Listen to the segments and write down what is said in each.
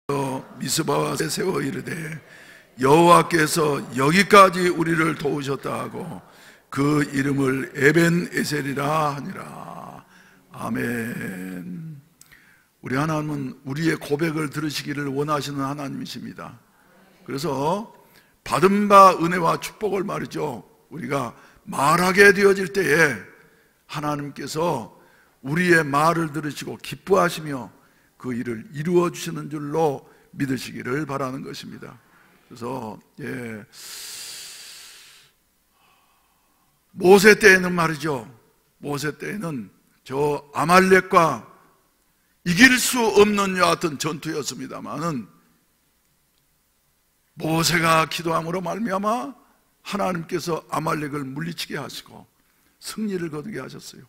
미스바와 세워 이르되 여호와께서 여기까지 우리를 도우셨다 하고 그 이름을 에벤에셀이라 하니라. 아멘. 우리 하나님은 우리의 고백을 들으시기를 원하시는 하나님이십니다. 그래서 받은 바 은혜와 축복을 말이죠, 우리가 말하게 되어질 때에 하나님께서 우리의 말을 들으시고 기뻐하시며 그 일을 이루어 주시는 줄로 믿으시기를 바라는 것입니다. 그래서 모세 때에는 말이죠, 모세 때에는 저 아말렉과 이길 수 없는 여하튼 전투였습니다만은 모세가 기도함으로 말미암아 하나님께서 아말렉을 물리치게 하시고 승리를 거두게 하셨어요.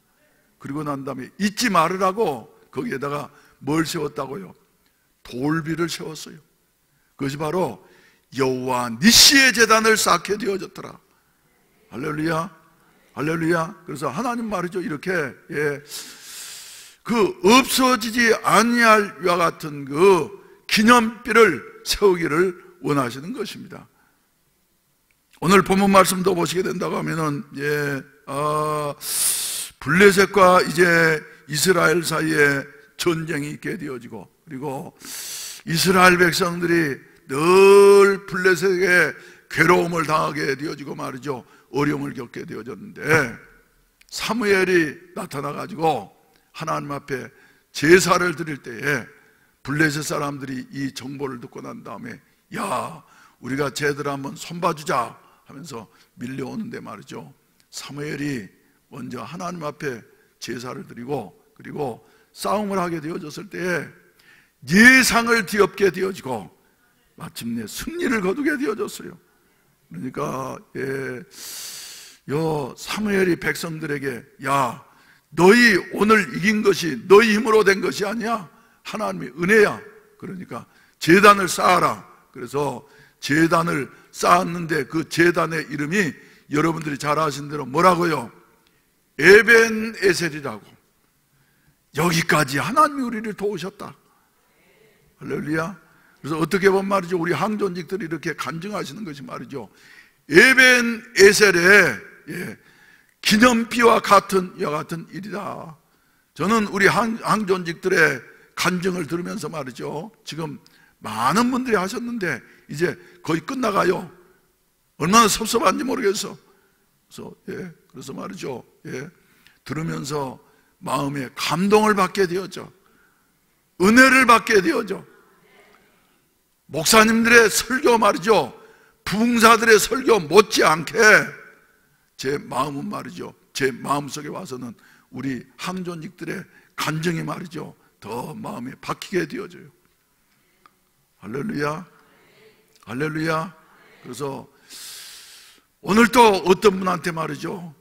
그리고 난 다음에 잊지 말으라고 거기에다가 뭘 세웠다고요? 돌비를 세웠어요. 그것이 바로 여호와 니시의 제단을 쌓게 되어졌더라. 할렐루야, 할렐루야. 그래서 하나님 말이죠, 이렇게 그 없어지지 아니할 와 같은 그 기념비를 세우기를 원하시는 것입니다. 오늘 본문 말씀도 보시게 된다고 하면은 블레셋과 이제 이스라엘 사이에 전쟁이 있게 되어지고, 그리고 이스라엘 백성들이 늘 블레셋에게 괴로움을 당하게 되어지고 말이죠, 어려움을 겪게 되어졌는데 사무엘이 나타나 가지고 하나님 앞에 제사를 드릴 때에 블레셋 사람들이 이 정보를 듣고 난 다음에 야, 우리가 쟤들 한번 손봐주자 하면서 밀려오는데 말이죠, 사무엘이 먼저 하나님 앞에 제사를 드리고 그리고 싸움을 하게 되어졌을 때에 예상을 뒤엎게 되어지고 마침내 승리를 거두게 되어졌어요. 그러니까 사무엘이 백성들에게 야, 너희 오늘 이긴 것이 너희 힘으로 된 것이 아니야, 하나님의 은혜야. 그러니까 제단을 쌓아라. 그래서 제단을 쌓았는데 그 제단의 이름이 여러분들이 잘 아시는 대로 뭐라고요? 에벤에셀이라고. 여기까지 하나님이 우리를 도우셨다. 할렐루야. 그래서 어떻게 보면 말이죠, 우리 항존직들이 이렇게 간증하시는 것이 말이죠, 에벤에셀의 기념비와 같은 이와 같은 일이다. 저는 우리 항존직들의 간증을 들으면서 말이죠, 지금 많은 분들이 하셨는데 이제 거의 끝나가요. 얼마나 섭섭한지 모르겠어. 그래서 말이죠, 들으면서 마음에 감동을 받게 되었죠. 은혜를 받게 되었죠. 목사님들의 설교 말이죠, 부흥사들의 설교 못지않게 제 마음은 말이죠, 제 마음속에 와서는 우리 항존직들의 간증이 말이죠, 더 마음에 박히게 되어져요. 할렐루야, 할렐루야. 그래서 오늘 또 어떤 분한테 말이죠,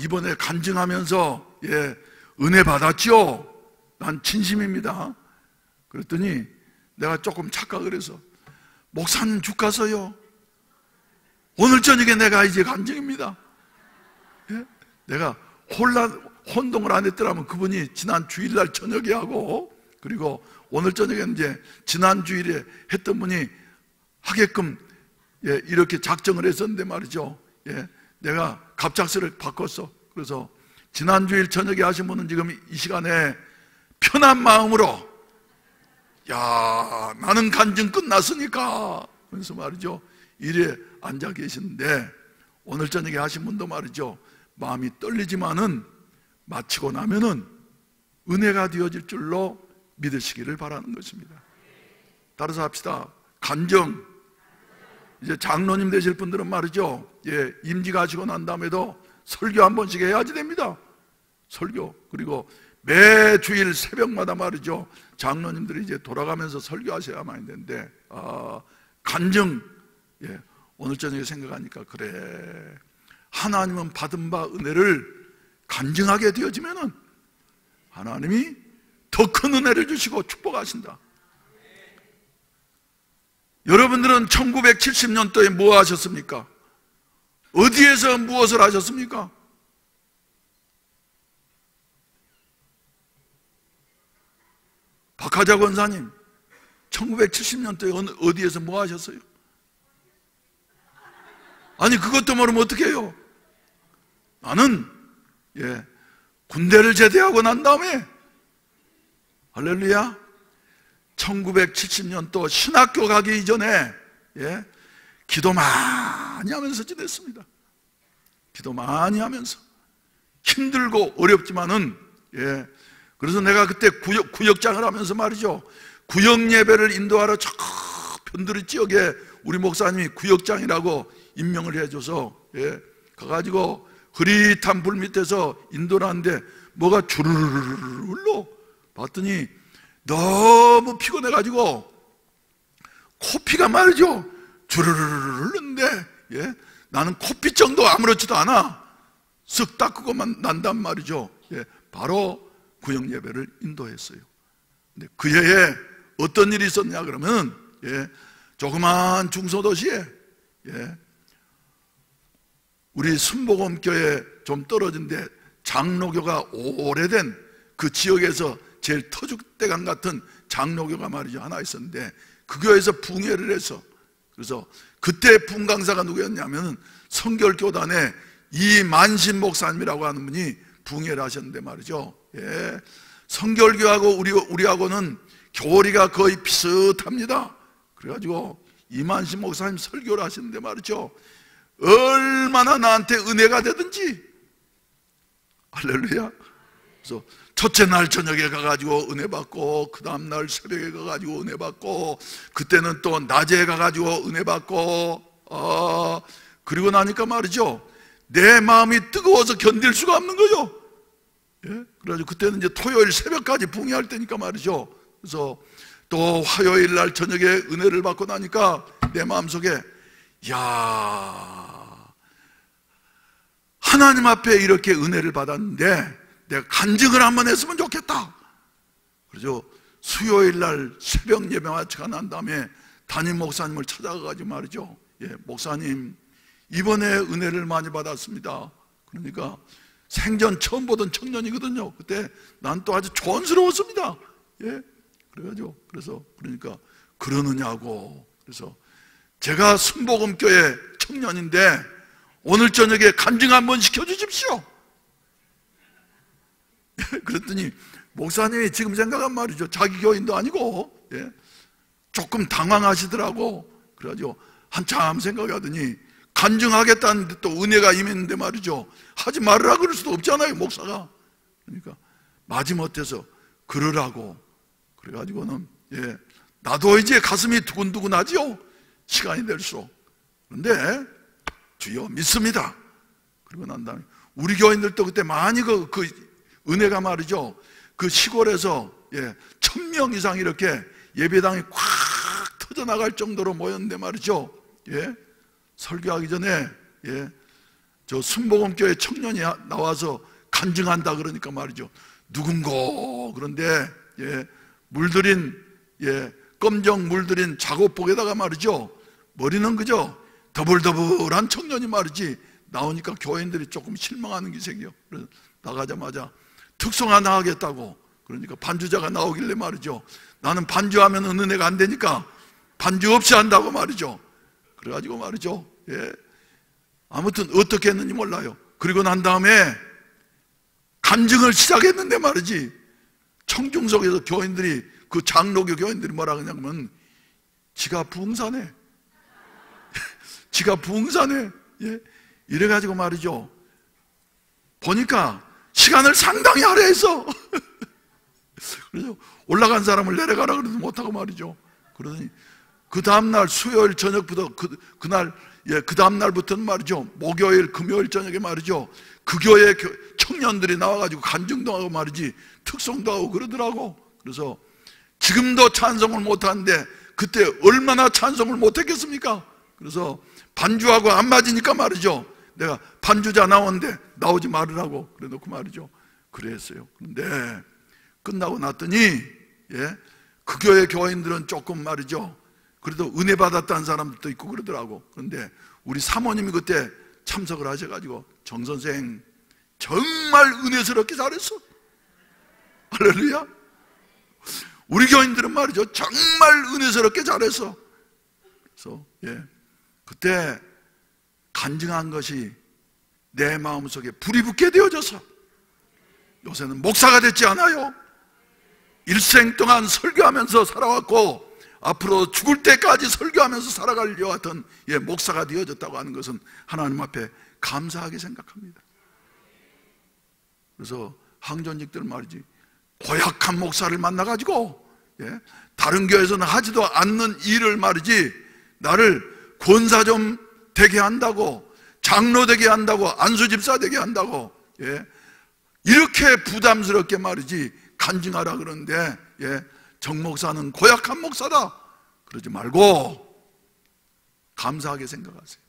이번에 간증하면서 은혜 받았죠? 난 진심입니다. 그랬더니 내가 조금 착각을 해서 목사님 죽가서요, 오늘 저녁에 내가 이제 간증입니다. 내가 혼동을 안 했더라면 그분이 지난 주일날 저녁에 하고 그리고 오늘 저녁에 이제 지난 주일에 했던 분이 하게끔 이렇게 작정을 했었는데 말이죠, 내가 갑작스레 바꿨어. 그래서 지난 주일 저녁에 하신 분은 지금 이 시간에 편한 마음으로 야, 나는 간증 끝났으니까 그래서 말이죠, 이래 앉아 계시는데 오늘 저녁에 하신 분도 말이죠, 마음이 떨리지만은 마치고 나면은 은혜가 되어질 줄로 믿으시기를 바라는 것입니다. 따라서 합시다. 간증. 이제 장로님 되실 분들은 말이죠, 임지 가시고 난 다음에도 설교 한 번씩 해야지 됩니다. 설교. 그리고 매 주일 새벽마다 말이죠, 장로님들이 이제 돌아가면서 설교하셔야만 되는데 간증. 오늘 저녁에 생각하니까 그래, 하나님은 받은 바 은혜를 간증하게 되어지면은 하나님이 더 큰 은혜를 주시고 축복하신다. 여러분들은 1970년도에 뭐 하셨습니까? 어디에서 무엇을 하셨습니까? 박하자 권사님, 1970년도에 어디에서 뭐 하셨어요? 아니 그것도 모르면 어떻게 해요? 나는 군대를 제대하고 난 다음에 할렐루야 1970년도 신학교 가기 이전에 기도 많이 하면서 지냈습니다. 기도 많이 하면서 힘들고 어렵지만은 그래서 내가 그때 구역장을 하면서 말이죠, 구역 예배를 인도하러 저 편두리 지역에 우리 목사님이 구역장이라고 임명을 해줘서 가가지고 흐릿한 불 밑에서 인도를 하는데 뭐가 주르르르 흘러 봤더니 너무 피곤해가지고 코피가 말이죠 주르르르 흐르는데 나는 코피 정도 아무렇지도 않아. 쓱 닦고만 난단 말이죠. 바로 구역 예배를 인도했어요. 근데 그 해에 어떤 일이 있었냐 그러면 조그만 중소도시에 우리 순복음교회 좀 떨어진데 장로교가 오래된 그 지역에서 제일 터줏대감 같은 장로교가 말이죠 하나 있었는데 그 교회에서 붕해를 해서, 그래서 그때 붕강사가 누구였냐면 성결교단의 이만신 목사님이라고 하는 분이 붕해를 하셨는데 말이죠. 성결교하고 우리하고는 교리가 거의 비슷합니다. 그래가지고 이만신 목사님 설교를 하시는데 말이죠, 얼마나 나한테 은혜가 되든지, 할렐루야. 그래서 첫째 날 저녁에 가가지고 은혜 받고, 그 다음날 새벽에 가가지고 은혜 받고, 그때는 또 낮에 가가지고 은혜 받고, 그리고 나니까 말이죠, 내 마음이 뜨거워서 견딜 수가 없는 거죠. 그래가지고 그때는 이제 토요일 새벽까지 붕해할 때니까 말이죠. 그래서 또 화요일 날 저녁에 은혜를 받고 나니까 내 마음속에 하나님 앞에 이렇게 은혜를 받았는데 내가 간증을 한번 했으면 좋겠다. 그래서 수요일 날 새벽 예배 마치고 난 다음에 담임 목사님을 찾아가가지고 말이죠, 목사님 이번에 은혜를 많이 받았습니다. 그러니까 생전 처음 보던 청년이거든요. 그때 난 또 아주 촌스러웠습니다. 그래가지고 그러니까 그러느냐고. 그래서 제가 순복음교회 청년인데 오늘 저녁에 간증 한번 시켜주십시오. 그랬더니 목사님이 지금 생각한 말이죠, 자기 교인도 아니고 조금 당황하시더라고. 그래가지고 한참 생각하더니 간증하겠다는데 또 은혜가 임했는데 말이죠, 하지 말으라 그럴 수도 없잖아요 목사가. 그러니까 마지못해서 그러라고. 그래가지고는 나도 이제 가슴이 두근두근하지요, 시간이 될수록. 그런데 주여 믿습니다. 그리고 난 다음에 우리 교인들도 그때 많이 그 은혜가 말이죠, 그 시골에서 1000명 이상 이렇게 예배당이 꽉 터져나갈 정도로 모였는데 말이죠, 설교하기 전에 저 순복음교회 청년이 나와서 간증한다 그러니까 말이죠, 누군고 그런데 물들인 검정 물들인 작업복에다가 말이죠, 머리는 그저 더블더블한 청년이 말이지 나오니까 교인들이 조금 실망하는 기색이요. 그래서 나가자마자 특송 하나 하겠다고. 그러니까 반주자가 나오길래 말이죠, 나는 반주하면 은혜가 안 되니까 반주 없이 한다고 말이죠. 그래가지고 말이죠, 아무튼 어떻게 했는지 몰라요. 그리고 난 다음에 간증을 시작했는데 말이지, 청중석에서 교인들이, 그 장로교 교인들이 뭐라 그러냐면 지가 부흥사네 지가 부흥사네 이래가지고 말이죠, 보니까 시간을 상당히 할애했어. 그래서 올라간 사람을 내려가라 그래도 못하고 말이죠. 그러더니 그 다음날 수요일 저녁부터 그날 그 다음날부터는 말이죠, 목요일 금요일 저녁에 말이죠, 그 교회 청년들이 나와가지고 간증도 하고 말이지 특송도 하고 그러더라고. 그래서 지금도 찬송을 못하는데 그때 얼마나 찬송을 못했겠습니까? 그래서 반주하고 안 맞으니까 말이죠, 내가 반주자 나오는데 나오지 말으라고 그래놓고 말이죠, 그랬어요. 그런데 끝나고 났더니 그 교회 교인들은 조금 말이죠, 그래도 은혜 받았다는 사람들도 있고 그러더라고. 그런데 우리 사모님이 그때 참석을 하셔가지고 정선생 정말 은혜스럽게 잘했어. 할렐루야. 우리 교인들은 말이죠, 정말 은혜스럽게 잘했어. 그래서 그때 간증한 것이 내 마음속에 불이 붙게 되어져서 요새는 목사가 됐지 않아요. 일생 동안 설교하면서 살아왔고 앞으로 죽을 때까지 설교하면서 살아갈 여 같은 목사가 되어졌다고 하는 것은 하나님 앞에 감사하게 생각합니다. 그래서 항전직들 말이지, 고약한 목사를 만나가지고 다른 교회에서는 하지도 않는 일을 말이지, 나를 권사 좀 되게 한다고, 장로 되게 한다고, 안수집사 되게 한다고 이렇게 부담스럽게 말이지 간증하라 그러는데, 정 목사는 고약한 목사다 그러지 말고 감사하게 생각하세요.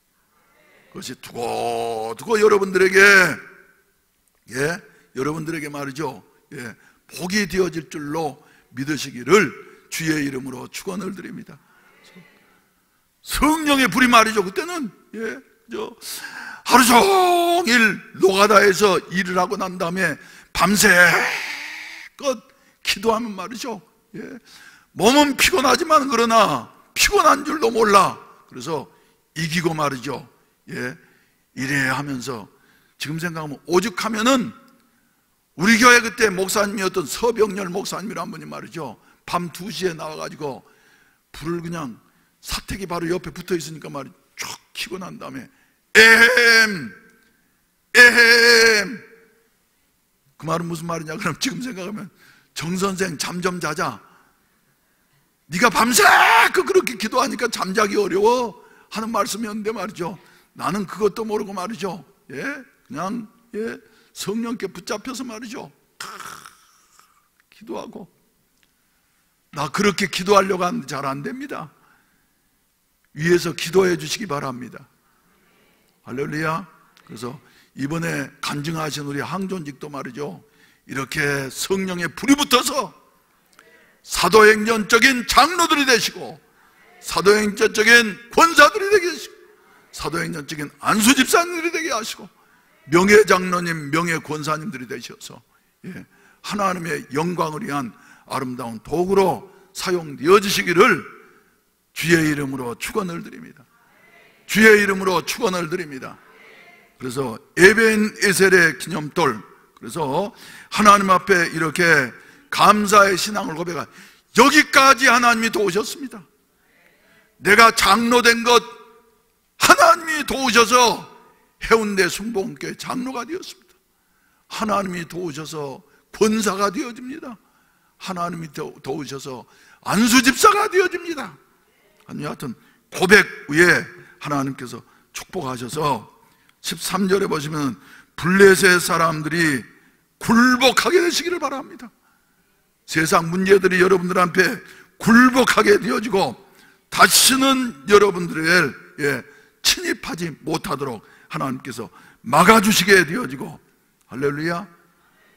그것이 두고두고 여러분들에게 말이죠, 복이 되어질 줄로 믿으시기를 주의 이름으로 축원을 드립니다. 성령의 불이 말이죠, 그때는 하루 종일 노가다에서 일을 하고 난 다음에 밤새껏 기도하면 말이죠, 몸은 피곤하지만 그러나 피곤한 줄도 몰라. 그래서 이기고 말이죠, 이래야 하면서 지금 생각하면 오죽하면은 우리 교회 그때 목사님이었던 서병렬 목사님이란 분이 말이죠, 밤 2시에 나와가지고 불을 그냥 사택이 바로 옆에 붙어 있으니까 말이죠, 쭉 켜고 난 다음에 에헴 그 말은 무슨 말이냐 그럼 지금 생각하면, 정선생 잠 좀 자자, 네가 밤새 그렇게 기도하니까 잠자기 어려워 하는 말씀이었는데 말이죠, 나는 그것도 모르고 말이죠, 그냥 성령께 붙잡혀서 말이죠, 기도하고. 나 그렇게 기도하려고 하는데 잘 안 됩니다. 위에서 기도해 주시기 바랍니다. 할렐루야. 그래서 이번에 간증하신 우리 항존직도 말이죠, 이렇게 성령의 불이 붙어서 사도행전적인 장로들이 되시고, 사도행전적인 권사들이 되게 하시고, 사도행전적인 안수집사님들이 되게 하시고, 명예장로님, 명예권사님들이 되셔서 하나님의 영광을 위한 아름다운 도구로 사용되어지시기를 주의 이름으로 축원을 드립니다. 주의 이름으로 축원을 드립니다. 그래서 에벤 에셀의 기념돌, 그래서 하나님 앞에 이렇게 감사의 신앙을 고백한, 여기까지 하나님이 도우셨습니다. 내가 장로된 것 하나님이 도우셔서 해운대 순복음교회 장로가 되었습니다. 하나님이 도우셔서 권사가 되어집니다. 하나님이 도우셔서 안수집사가 되어집니다. 하여튼 고백 위에 하나님께서 축복하셔서 13절에 보시면 블레셋 사람들이 굴복하게 되시기를 바랍니다. 세상 문제들이 여러분들 앞에 굴복하게 되어지고 다시는 여러분들의 침입하지 못하도록 하나님께서 막아주시게 되어지고, 할렐루야,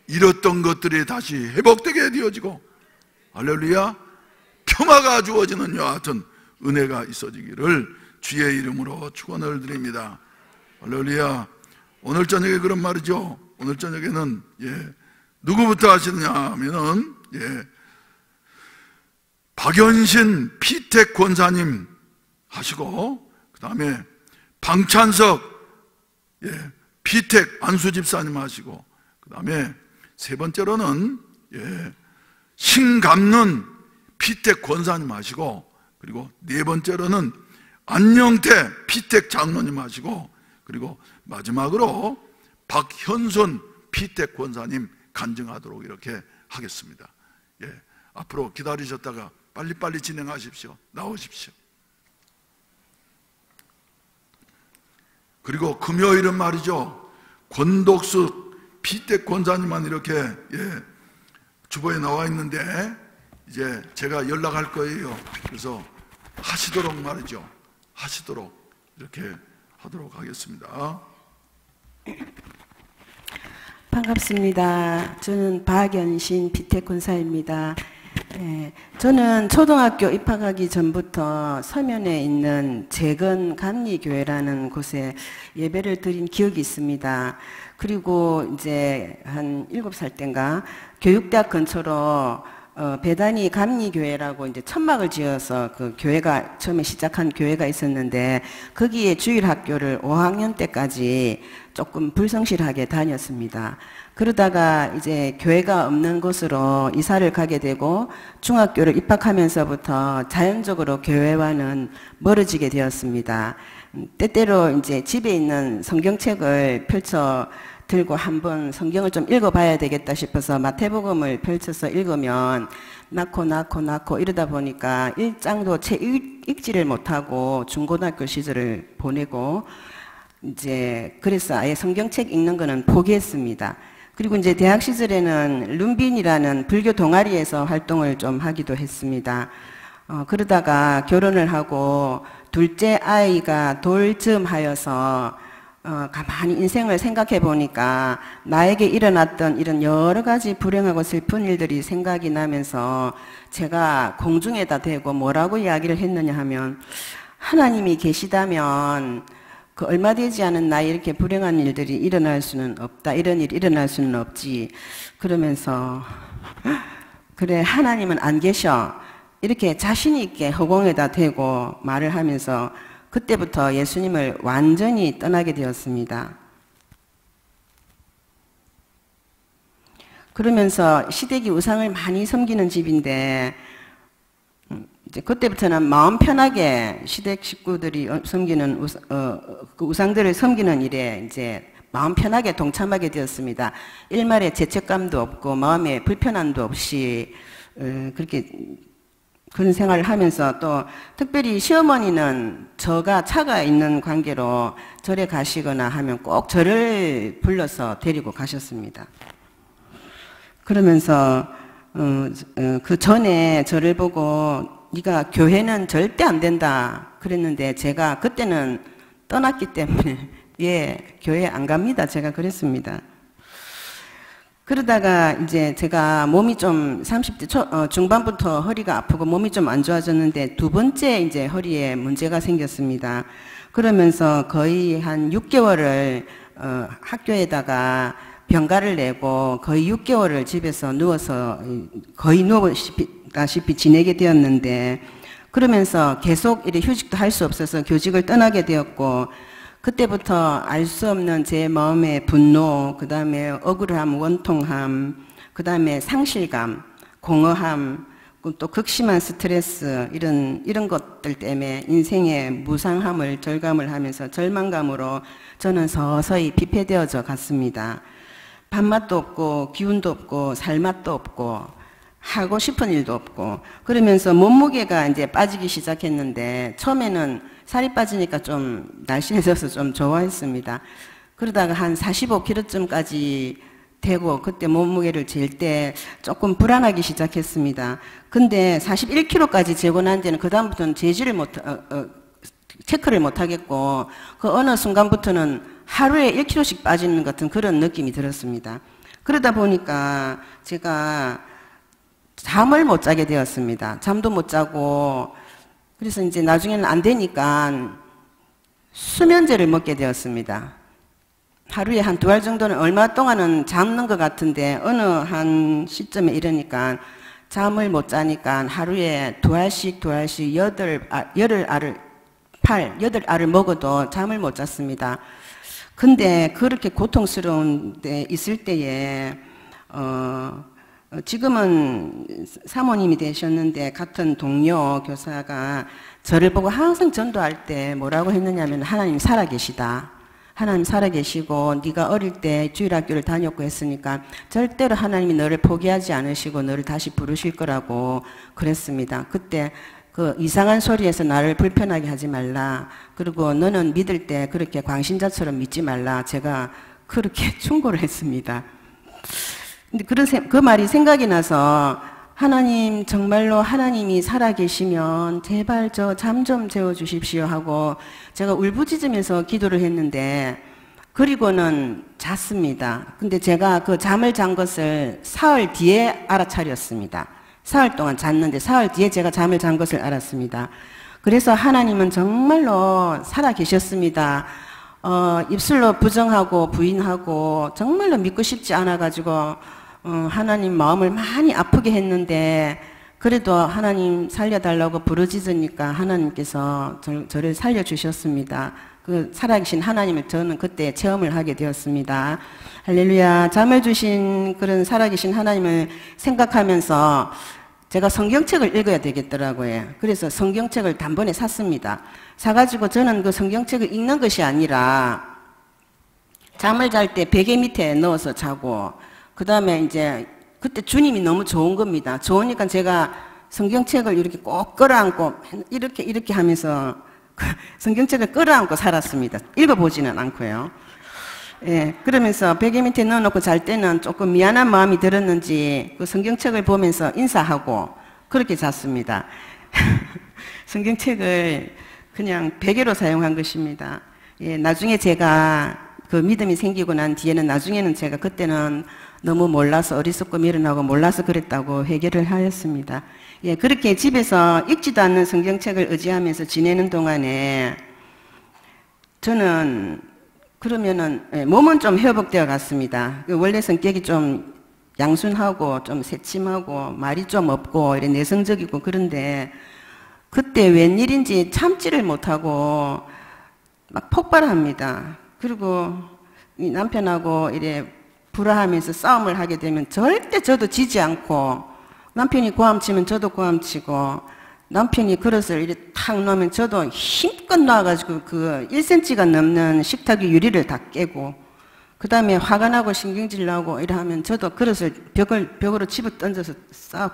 잃었던 것들이 다시 회복되게 되어지고, 할렐루야, 평화가 주어지는 여와 같은 은혜가 있어지기를 주의 이름으로 축원을 드립니다. 할렐루야. 오늘 저녁에 그런 말이죠. 오늘 저녁에는 누구부터 하시느냐 하면은 박연신 피택 권사님 하시고, 그 다음에 방찬석 피택 안수집사님 하시고, 그 다음에 세 번째로는 신감론 피택 권사님 하시고, 그리고 네 번째로는 안영태 피택 장로님 하시고, 그리고 마지막으로 박현손 피택 권사님 간증하도록 이렇게 하겠습니다. 앞으로 기다리셨다가 빨리빨리 진행하십시오. 나오십시오. 그리고 금요일은 말이죠, 권독숙 피택 권사님만 이렇게 주보에 나와 있는데 이제 제가 연락할 거예요. 그래서 하시도록 말이죠, 하시도록 이렇게 하도록 하겠습니다. 반갑습니다. 저는 박연신 피택 권사입니다. 저는 초등학교 입학하기 전부터 서면에 있는 재건 감리교회라는 곳에 예배를 드린 기억이 있습니다. 그리고 이제 한 7살 때인가 교육대학 근처로 배단위 감리교회라고 이제 천막을 지어서 그 교회가 처음에 시작한 교회가 있었는데 거기에 주일학교를 5학년 때까지 조금 불성실하게 다녔습니다. 그러다가 이제 교회가 없는 곳으로 이사를 가게 되고 중학교를 입학하면서부터 자연적으로 교회와는 멀어지게 되었습니다. 때때로 이제 집에 있는 성경책을 펼쳐 들고 한번 성경을 좀 읽어봐야 되겠다 싶어서 마태복음을 펼쳐서 읽으면 낳고 이러다 보니까 1장도 채 읽지를 못하고 중고등학교 시절을 보내고 이제 그래서 아예 성경책 읽는 거는 포기했습니다. 그리고 이제 대학 시절에는 룸빈이라는 불교 동아리에서 활동을 좀 하기도 했습니다. 그러다가 결혼을 하고 둘째 아이가 돌쯤 하여서 가만히 인생을 생각해 보니까 나에게 일어났던 이런 여러 가지 불행하고 슬픈 일들이 생각이 나면서 제가 공중에다 대고 뭐라고 이야기를 했느냐 하면 하나님이 계시다면 그 얼마 되지 않은 나이 이렇게 불행한 일들이 일어날 수는 없다. 이런 일이 일어날 수는 없지. 그러면서 그래 하나님은 안 계셔. 이렇게 자신 있게 허공에다 대고 말을 하면서 그때부터 예수님을 완전히 떠나게 되었습니다. 그러면서 시댁이 우상을 많이 섬기는 집인데 이제 그때부터는 마음 편하게 시댁 식구들이 섬기는 그 우상들을 섬기는 일에 이제 마음 편하게 동참하게 되었습니다. 일말의 죄책감도 없고 마음에 불편함도 없이 그렇게 그런 생활을 하면서 또 특별히 시어머니는 저가 차가 있는 관계로 절에 가시거나 하면 꼭 저를 불러서 데리고 가셨습니다. 그러면서 그 전에 저를 보고 네가 교회는 절대 안 된다 그랬는데 제가 그때는 떠났기 때문에 예, 교회 안 갑니다. 제가 그랬습니다. 그러다가 이제 제가 몸이 좀 30대 중반부터 허리가 아프고 몸이 좀 안 좋아졌는데 두 번째 이제 허리에 문제가 생겼습니다. 그러면서 거의 한 6개월을 학교에다가 병가를 내고 거의 6개월을 집에서 누워서 거의 누워다시피 지내게 되었는데 그러면서 계속 이렇게 휴직도 할 수 없어서 교직을 떠나게 되었고 그때부터 알 수 없는 제 마음의 분노, 그 다음에 억울함, 원통함, 그 다음에 상실감, 공허함, 또 극심한 스트레스 이런 것들 때문에 인생의 무상함을 절감을 하면서 절망감으로 저는 서서히 피폐되어져 갔습니다. 밥맛도 없고 기운도 없고 살맛도 없고 하고 싶은 일도 없고 그러면서 몸무게가 이제 빠지기 시작했는데 처음에는 살이 빠지니까 좀 날씬해져서 좀 좋아했습니다. 그러다가 한 45kg쯤까지 되고 그때 몸무게를 잴 때 조금 불안하기 시작했습니다. 근데 41kg까지 재고 난 데는 그 다음부터는 체크를 못 하겠고 그 어느 순간부터는 하루에 1kg씩 빠지는 것 같은 그런 느낌이 들었습니다. 그러다 보니까 제가 잠을 못 자게 되었습니다. 잠도 못 자고 그래서 이제 나중에는 안 되니까 수면제를 먹게 되었습니다. 하루에 한 2알 정도는 얼마 동안은 잠는 것 같은데 어느 한 시점에 이러니까 잠을 못 자니까 하루에 2알씩 8알을 먹어도 잠을 못 잤습니다. 근데 그렇게 고통스러운 데 있을 때에 지금은 사모님이 되셨는데 같은 동료 교사가 저를 보고 항상 전도할 때 뭐라고 했느냐면 하나님 살아계시다. 하나님 살아계시고 네가 어릴 때 주일학교를 다녔고 했으니까 절대로 하나님이 너를 포기하지 않으시고 너를 다시 부르실 거라고 그랬습니다. 그때 그 이상한 소리에서 나를 불편하게 하지 말라. 그리고 너는 믿을 때 그렇게 광신자처럼 믿지 말라. 제가 그렇게 충고를 했습니다. 근데 그 말이 생각이 나서 하나님 정말로 하나님이 살아계시면 제발 저 잠 좀 재워주십시오 하고 제가 울부짖으면서 기도를 했는데 그리고는 잤습니다. 근데 제가 그 잠을 잔 것을 사흘 뒤에 알아차렸습니다. 사흘 동안 잤는데 사흘 뒤에 제가 잠을 잔 것을 알았습니다. 그래서 하나님은 정말로 살아계셨습니다. 입술로 부정하고 부인하고 정말로 믿고 싶지 않아가지고 하나님 마음을 많이 아프게 했는데 그래도 하나님 살려달라고 부르짖으니까 하나님께서 저를 살려주셨습니다. 그 살아계신 하나님을 저는 그때 체험을 하게 되었습니다. 할렐루야. 잠을 주신 그런 살아계신 하나님을 생각하면서 제가 성경책을 읽어야 되겠더라고요. 그래서 성경책을 단번에 샀습니다. 사가지고 저는 그 성경책을 읽는 것이 아니라 잠을 잘 때 베개 밑에 넣어서 자고, 그 다음에 이제 그때 주님이 너무 좋은 겁니다. 좋으니까 제가 성경책을 이렇게 꼭 끌어안고 이렇게 하면서 성경책을 끌어안고 살았습니다. 읽어보지는 않고요. 예, 그러면서 베개 밑에 넣어놓고 잘 때는 조금 미안한 마음이 들었는지 그 성경책을 보면서 인사하고 그렇게 잤습니다. 성경책을 그냥 베개로 사용한 것입니다. 예, 나중에 제가 그 믿음이 생기고 난 뒤에는 나중에는 제가 그때는 너무 몰라서 어리석고 미련하고 몰라서 그랬다고 회개를 하였습니다. 예, 그렇게 집에서 읽지도 않는 성경책을 의지하면서 지내는 동안에 저는 그러면은 몸은 좀 회복되어 갔습니다. 원래 성격이 좀 양순하고 좀 새침하고 말이 좀 없고 이래 내성적이고 그런데 그때 웬일인지 참지를 못하고 막 폭발합니다. 그리고 이 남편하고 이래 불화하면서 싸움을 하게 되면 절대 저도 지지 않고 남편이 고함치면 저도 고함치고 남편이 그릇을 이렇게 탁 놓으면 저도 힘껏 놔가지고 그 1cm가 넘는 식탁 위 유리를 다 깨고 그 다음에 화가 나고 신경질 나고 이래 하면 저도 그릇을 벽으로 집어 던져서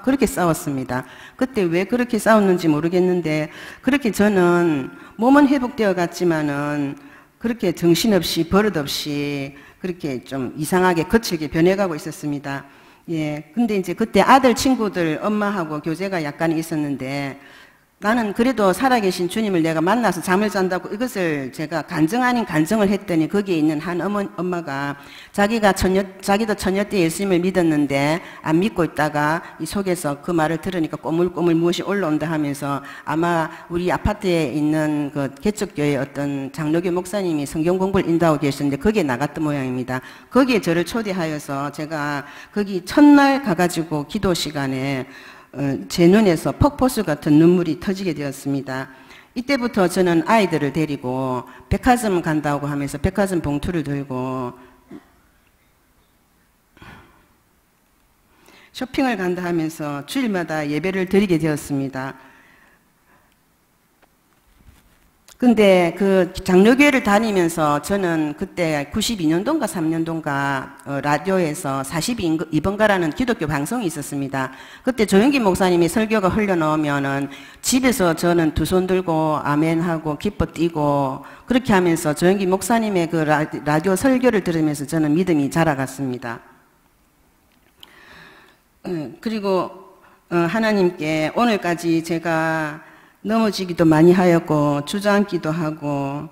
그렇게 싸웠습니다. 그때 왜 그렇게 싸웠는지 모르겠는데 그렇게 저는 몸은 회복되어 갔지만은 그렇게 정신없이 버릇없이 그렇게 좀 이상하게 거칠게 변해가고 있었습니다. 예, 근데 이제 그때 아들 친구들 엄마하고 교제가 약간 있었는데 나는 그래도 살아계신 주님을 내가 만나서 잠을 잔다고 이것을 제가 간증 아닌 간증을 했더니 거기에 있는 한 엄마가 자기도 처녀 때 예수님을 믿었는데 안 믿고 있다가 이 속에서 그 말을 들으니까 꼬물꼬물 무엇이 올라온다 하면서 아마 우리 아파트에 있는 그 개척교회 어떤 장로교 목사님이 성경 공부를 인도하고 계셨는데 거기에 나갔던 모양입니다. 거기에 저를 초대하여서 제가 거기 첫날 가가지고 기도 시간에 제 눈에서 폭포수 같은 눈물이 터지게 되었습니다. 이때부터 저는 아이들을 데리고 백화점 간다고 하면서 백화점 봉투를 들고 쇼핑을 간다 하면서 주일마다 예배를 드리게 되었습니다. 근데 그 장로교회를 다니면서 저는 그때 92년도인가 3년도인가 라디오에서 42번가라는 기독교 방송이 있었습니다. 그때 조영기 목사님이 설교가 흘러나오면은 집에서 저는 두 손 들고 아멘하고 기뻐 뛰고 그렇게 하면서 조영기 목사님의 그 라디오 설교를 들으면서 저는 믿음이 자라갔습니다. 그리고 하나님께 오늘까지 제가 넘어지기도 많이 하였고 주저앉기도 하고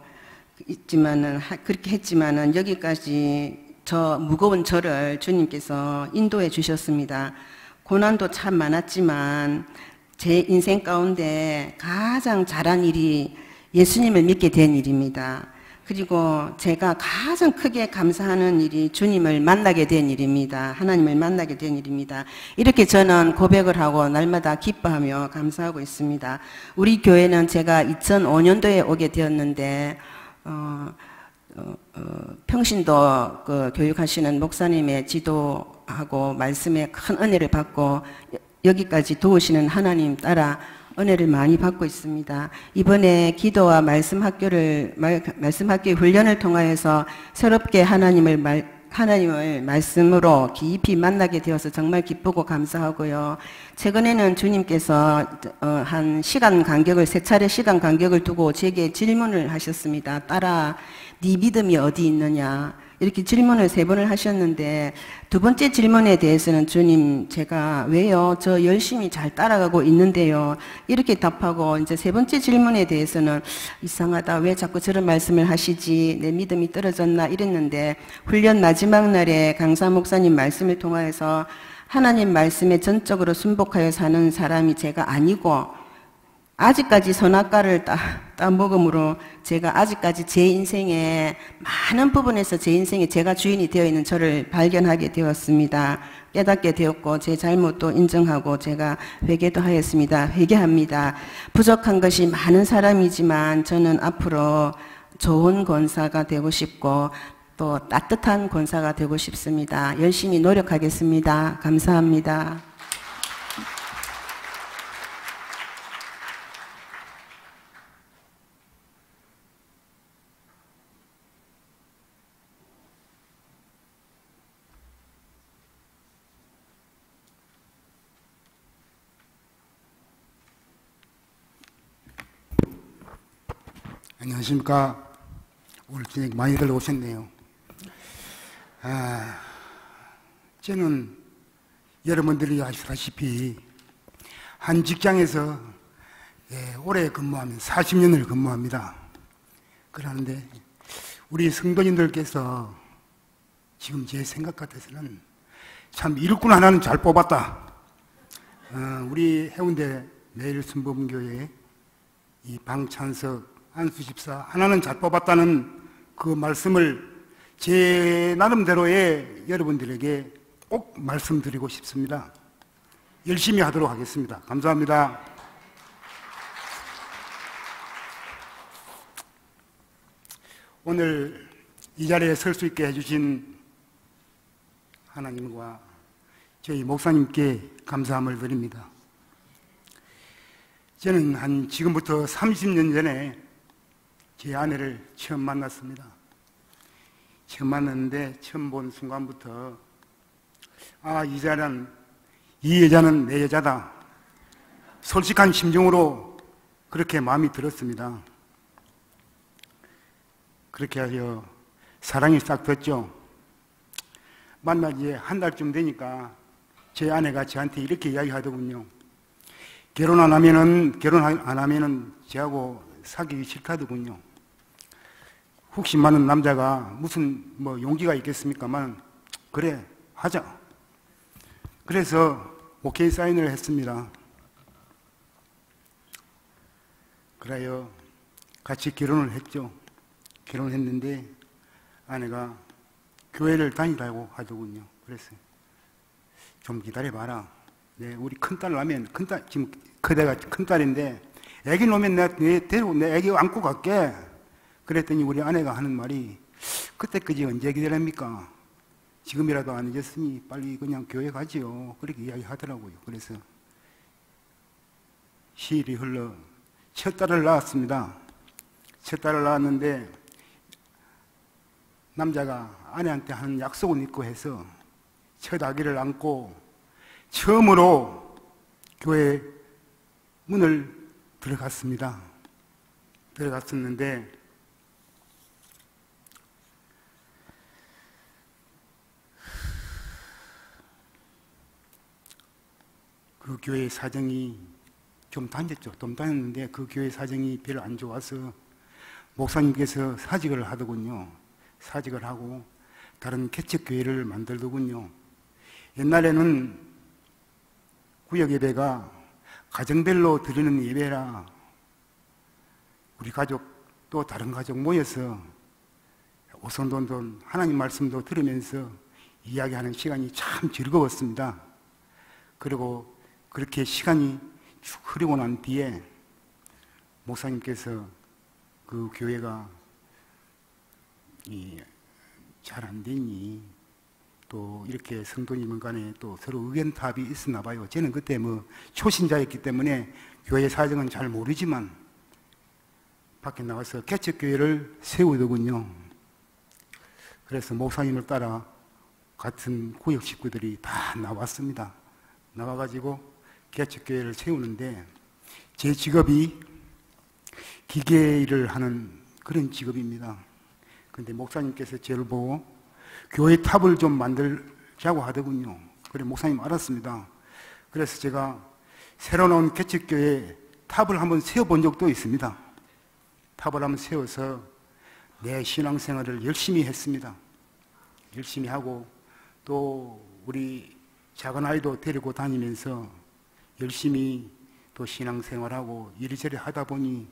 있지만은 그렇게 했지만은 여기까지 저 무거운 저를 주님께서 인도해 주셨습니다. 고난도 참 많았지만 제 인생 가운데 가장 잘한 일이 예수님을 믿게 된 일입니다. 그리고 제가 가장 크게 감사하는 일이 주님을 만나게 된 일입니다. 하나님을 만나게 된 일입니다. 이렇게 저는 고백을 하고 날마다 기뻐하며 감사하고 있습니다. 우리 교회는 제가 2005년도에 오게 되었는데 평신도 그 교육하시는 목사님의 지도하고 말씀에 큰 은혜를 받고 여기까지 도우시는 하나님 따라 은혜를 많이 받고 있습니다. 이번에 기도와 말씀학교 훈련을 통하여서 새롭게 하나님을 말씀으로 깊이 만나게 되어서 정말 기쁘고 감사하고요. 최근에는 주님께서 한 시간 간격을 세 차례 시간 간격을 두고 제게 질문을 하셨습니다. 딸아, 네 믿음이 어디 있느냐? 이렇게 질문을 3번을 하셨는데 두 번째 질문에 대해서는 주님 제가 왜요? 저 열심히 잘 따라가고 있는데요. 이렇게 답하고 이제 3번째 질문에 대해서는 이상하다. 왜 자꾸 저런 말씀을 하시지? 내 믿음이 떨어졌나? 이랬는데 훈련 마지막 날에 강사 목사님 말씀을 통하여서 하나님 말씀에 전적으로 순복하여 사는 사람이 제가 아니고 아직까지 선악과를 따먹음으로 제가 아직까지 제 인생의 많은 부분에서 제 인생에 제가 주인이 되어 있는 저를 발견하게 되었습니다. 깨닫게 되었고 제 잘못도 인정하고 제가 회개도 하였습니다. 회개합니다. 부족한 것이 많은 사람이지만 저는 앞으로 좋은 권사가 되고 싶고 또 따뜻한 권사가 되고 싶습니다. 열심히 노력하겠습니다. 감사합니다. 안녕하십니까. 오늘 저녁 많이들 오셨네요. 저는 여러분들이 아시다시피 한 직장에서 오래 근무하면 40년을 근무합니다. 그러는데 우리 성도님들께서 지금 제 생각 같아서는 참 일꾼 하나는 잘 뽑았다. 우리 해운대 매일순범교회 이 방찬석 안수집사 하나는 잘 뽑았다는 그 말씀을 제 나름대로의 여러분들에게 꼭 말씀드리고 싶습니다. 열심히 하도록 하겠습니다. 감사합니다. 오늘 이 자리에 설 수 있게 해주신 하나님과 저희 목사님께 감사함을 드립니다. 저는 지금부터 30년 전에 제 아내를 처음 만났습니다. 처음 만났는데 처음 본 순간부터 이 여자는 내 여자다. 솔직한 심정으로 그렇게 마음이 들었습니다. 그렇게 하여 사랑이 싹 텄죠. 만난 지 한 달쯤 되니까 제 아내가 저한테 이렇게 이야기하더군요. 결혼 안 하면은 저하고 사귀기 싫다더군요. 혹시 많은 남자가 무슨 용기가 있겠습니까만 그래 하자. 그래서 오케이 사인을 했습니다. 그래요 같이 결혼을 했죠. 결혼했는데 아내가 교회를 다니라고 하더군요. 그래서 좀 기다려봐라. 우리 큰딸 나면 지금 그대가 큰딸인데 애기 놓으면 내가 데리고 내 애기 안고 갈게. 그랬더니 우리 아내가 하는 말이 그때까지 언제 기다립니까? 지금이라도 안 늦었으니 빨리 그냥 교회 가지요. 그렇게 이야기하더라고요. 그래서 시일이 흘러 첫 딸을 낳았습니다. 첫 딸을 낳았는데 남자가 아내한테 하는 약속을 잊고 해서 첫 아기를 안고 처음으로 교회 문을 들어갔습니다. 들어갔었는데 그 교회 사정이 좀 다녔죠. 좀 다녔는데 그 교회 사정이 별로 안 좋아서 목사님께서 사직을 하더군요. 사직을 하고 다른 개척교회를 만들더군요. 옛날에는 구역 예배가 가정별로 드리는 예배라 우리 가족 또 다른 가족 모여서 오손돈돈 하나님 말씀도 들으면서 이야기하는 시간이 참 즐거웠습니다. 그리고 그렇게 시간이 쭉 흐르고 난 뒤에 목사님께서 그 교회가 잘 안 되니 또 이렇게 성도님 간에 또 서로 의견 타협이 있었나 봐요. 저는 그때 초신자였기 때문에 교회 사정은 잘 모르지만 밖에 나와서 개척교회를 세우더군요. 그래서 목사님을 따라 같은 구역 식구들이 다 나왔습니다. 나와가지고 개척교회를 세우는데 제 직업이 기계 일을 하는 그런 직업입니다. 근데 목사님께서 저를 보고 교회 탑을 좀 만들자고 하더군요. 그래 목사님 알았습니다. 그래서 제가 새로 나온 개척교회 탑을 한번 세워본 적도 있습니다. 탑을 한번 세워서 내 신앙생활을 열심히 했습니다. 열심히 하고 또 우리 작은 아이도 데리고 다니면서 열심히 또 신앙생활하고 이리저리 하다 보니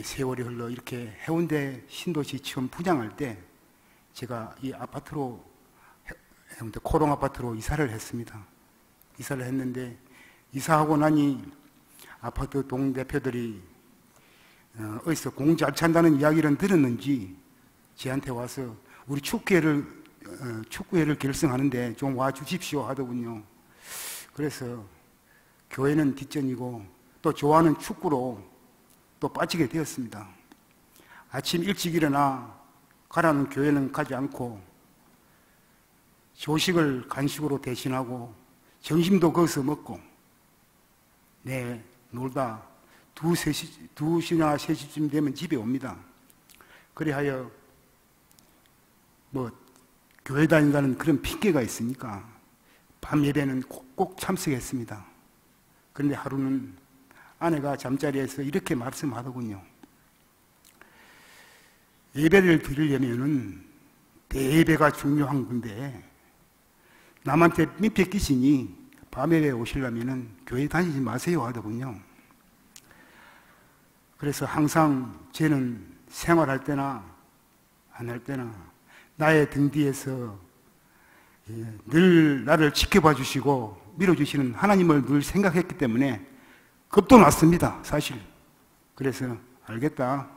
세월이 흘러 이렇게 해운대 신도시 처음 분양할 때 제가 이 아파트로 코롱 아파트로 이사를 했습니다. 이사를 했는데 이사하고 나니 아파트 동대표들이 어디서 공 잘 찬다는 이야기를 들었는지 저한테 와서 우리 축구회를 결성하는데 좀 와주십시오 하더군요. 그래서 교회는 뒷전이고 또 좋아하는 축구로 또 빠지게 되었습니다. 아침 일찍 일어나 가라는 교회는 가지 않고 조식을 간식으로 대신하고 점심도 거기서 먹고 놀다 2시나 3시쯤 되면 집에 옵니다. 그리하여 교회 다닌다는 그런 핑계가 있으니까 밤 예배는 꼭 참석했습니다. 그런데 하루는 아내가 잠자리에서 이렇게 말씀하더군요. 예배를 드리려면은 대예배가 중요한 건데 남한테 민폐 끼치니 밤 예배 오시려면은 교회 다니지 마세요 하더군요. 그래서 항상 저는 생활할 때나 안 할 때나 나의 등 뒤에서 늘 나를 지켜봐 주시고 밀어주시는 하나님을 늘 생각했기 때문에 겁도 났습니다, 사실. 그래서 알겠다.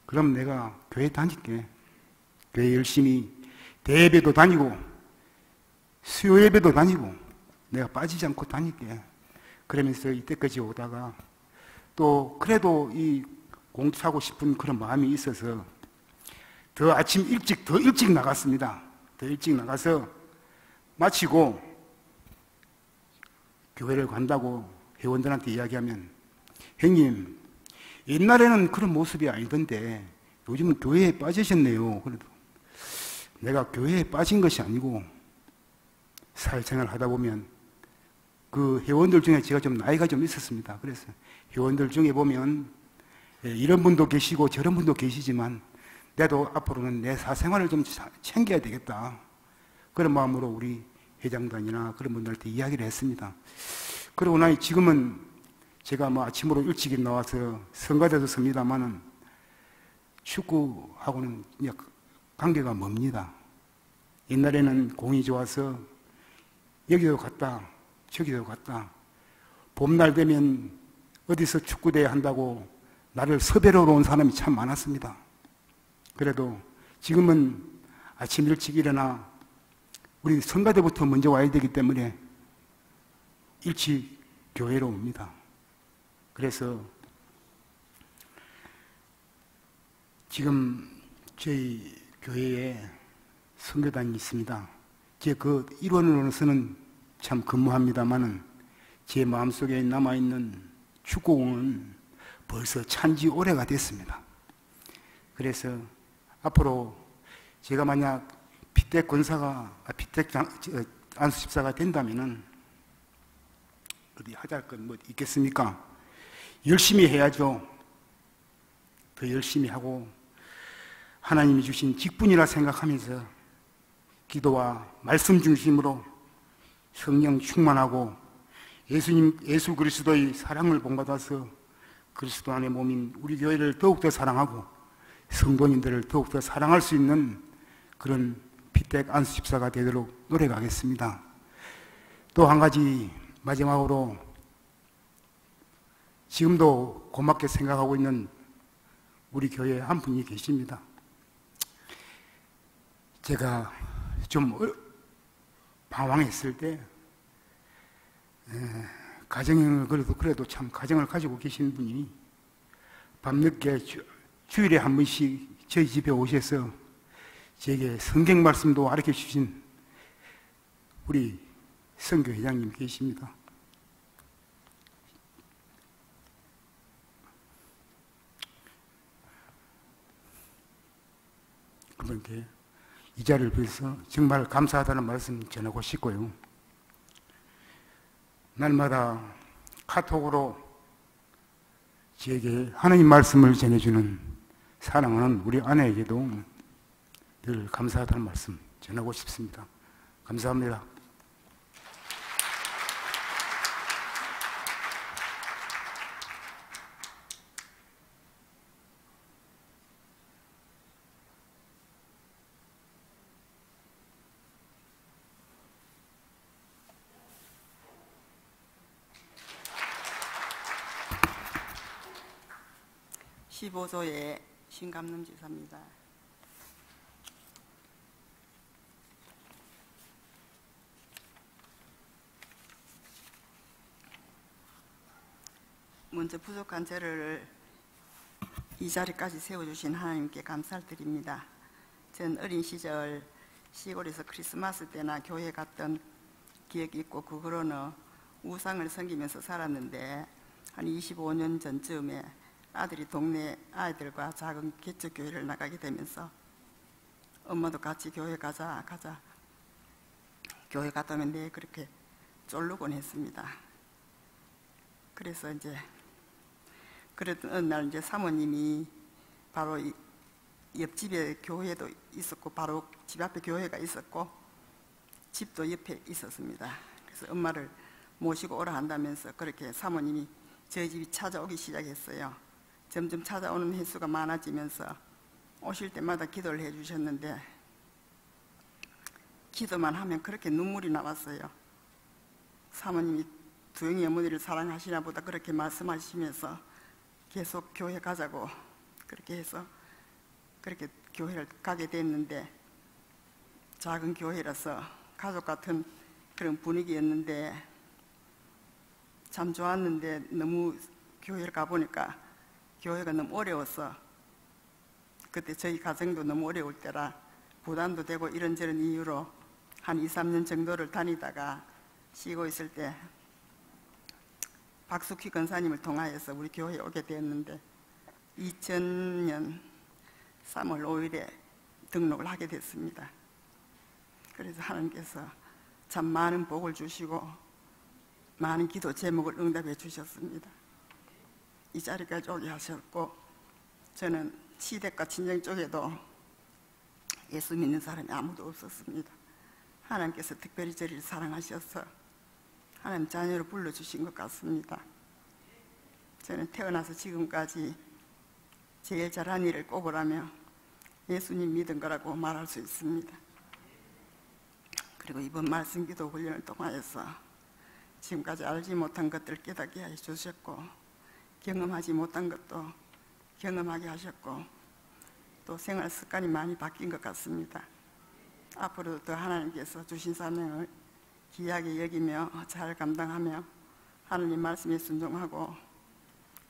그럼 내가 교회 다닐게. 교회 열심히 대예배도 다니고 수요 예배도 다니고 내가 빠지지 않고 다닐게. 그러면서 이때까지 오다가 또 그래도 이 공차고 싶은 그런 마음이 있어서 더 일찍 나갔습니다. 더 일찍 나가서 마치고 교회를 간다고 회원들한테 이야기하면 형님 옛날에는 그런 모습이 아니던데 요즘은 교회에 빠지셨네요. 그래도 내가 교회에 빠진 것이 아니고 사회생활 하다 보면 그 회원들 중에 제가 좀 나이가 좀 있었습니다. 그래서 회원들 중에 보면 이런 분도 계시고 저런 분도 계시지만 나도 앞으로는 내 사생활을 좀 챙겨야 되겠다. 그런 마음으로 우리 회장단이나 그런 분들한테 이야기를 했습니다. 그러고 나니 지금은 제가 아침으로 일찍 나와서 성가대도 섭니다만은 축구하고는 관계가 멉니다. 옛날에는 공이 좋아서 여기도 갔다 저기도 갔다 봄날 되면 어디서 축구대회 한다고 나를 섭외로 온 사람이 참 많았습니다. 그래도 지금은 아침 일찍 일어나 우리 성가대부터 먼저 와야 되기 때문에 일찍 교회로 옵니다. 그래서 지금 저희 교회에 선교단이 있습니다. 제 그 일원으로서는 참 근무합니다만은 제 마음속에 남아있는 축구공은 벌써 찬지 오래가 됐습니다. 그래서 앞으로 제가 만약 피택 안수집사가 된다면은 어디 하자할 건 뭐 있겠습니까? 열심히 해야죠. 더 열심히 하고 하나님이 주신 직분이라 생각하면서 기도와 말씀 중심으로 성령 충만하고 예수 그리스도의 사랑을 본받아서 그리스도 안에 몸인 우리 교회를 더욱더 사랑하고 성도님들을 더욱더 사랑할 수 있는 그런 피택 안수집사가 되도록 노력하겠습니다. 또 한 가지 마지막으로 지금도 고맙게 생각하고 있는 우리 교회에 한 분이 계십니다. 제가 좀 방황했을 때 가정을 그래도 참 가정을 가지고 계신 분이 밤늦게 주일에 한 번씩 저희 집에 오셔서 제게 성경 말씀도 가르쳐 주신 우리 선교 회장님 계십니다. 그분께 이 자리를 빌어서 정말 감사하다는 말씀 전하고 싶고요. 날마다 카톡으로 제게 하나님 말씀을 전해주는 사랑하는 우리 아내에게도 늘 감사하다는 말씀 전하고 싶습니다. 감사합니다. 15조의 신감농지사입니다. 먼저 부족한 저를 이 자리까지 세워주신 하나님께 감사를 드립니다. 전 어린 시절 시골에서 크리스마스 때나 교회 갔던 기억이 있고, 그 후로는 우상을 섬기면서 살았는데 한 25년 전쯤에 아들이 동네 아이들과 작은 개척교회를 나가게 되면서 엄마도 같이 교회 가자 교회 갔다면 내 그렇게 쫄르곤 했습니다. 그래서 이제 그랬던 어느 날 이제 사모님이 바로 옆집에 교회도 있었고 바로 집 앞에 교회가 있었고 집도 옆에 있었습니다. 그래서 엄마를 모시고 오라 한다면서 그렇게 사모님이 저희 집이 찾아오기 시작했어요. 점점 찾아오는 횟수가 많아지면서 오실 때마다 기도를 해주셨는데 기도만 하면 그렇게 눈물이 나왔어요. 사모님이 두영이 어머니를 사랑하시나 보다 그렇게 말씀하시면서 계속 교회 가자고 그렇게 해서 그렇게 교회를 가게 됐는데, 작은 교회라서 가족 같은 그런 분위기였는데 참 좋았는데, 너무 교회를 가보니까 교회가 너무 어려워서, 그때 저희 가정도 너무 어려울 때라 부담도 되고 이런저런 이유로 한 2, 3년 정도를 다니다가 쉬고 있을 때 박숙희 권사님을 통하여서 우리 교회에 오게 되었는데 2000년 3월 5일에 등록을 하게 됐습니다. 그래서 하나님께서 참 많은 복을 주시고 많은 기도 제목을 응답해 주셨습니다. 이 자리까지 오게 하셨고, 저는 시댁과 친정 쪽에도 예수 믿는 사람이 아무도 없었습니다. 하나님께서 특별히 저를 사랑하셔서 하나님 자녀로 불러주신 것 같습니다. 저는 태어나서 지금까지 제일 잘한 일을 꼽으라며 예수님 믿은 거라고 말할 수 있습니다. 그리고 이번 말씀 기도 훈련을 통하여서 지금까지 알지 못한 것들을 깨닫게 해주셨고, 경험하지 못한 것도 경험하게 하셨고, 또 생활 습관이 많이 바뀐 것 같습니다. 앞으로도 더 하나님께서 주신 사명을 귀하게 여기며 잘 감당하며 하나님 말씀에 순종하고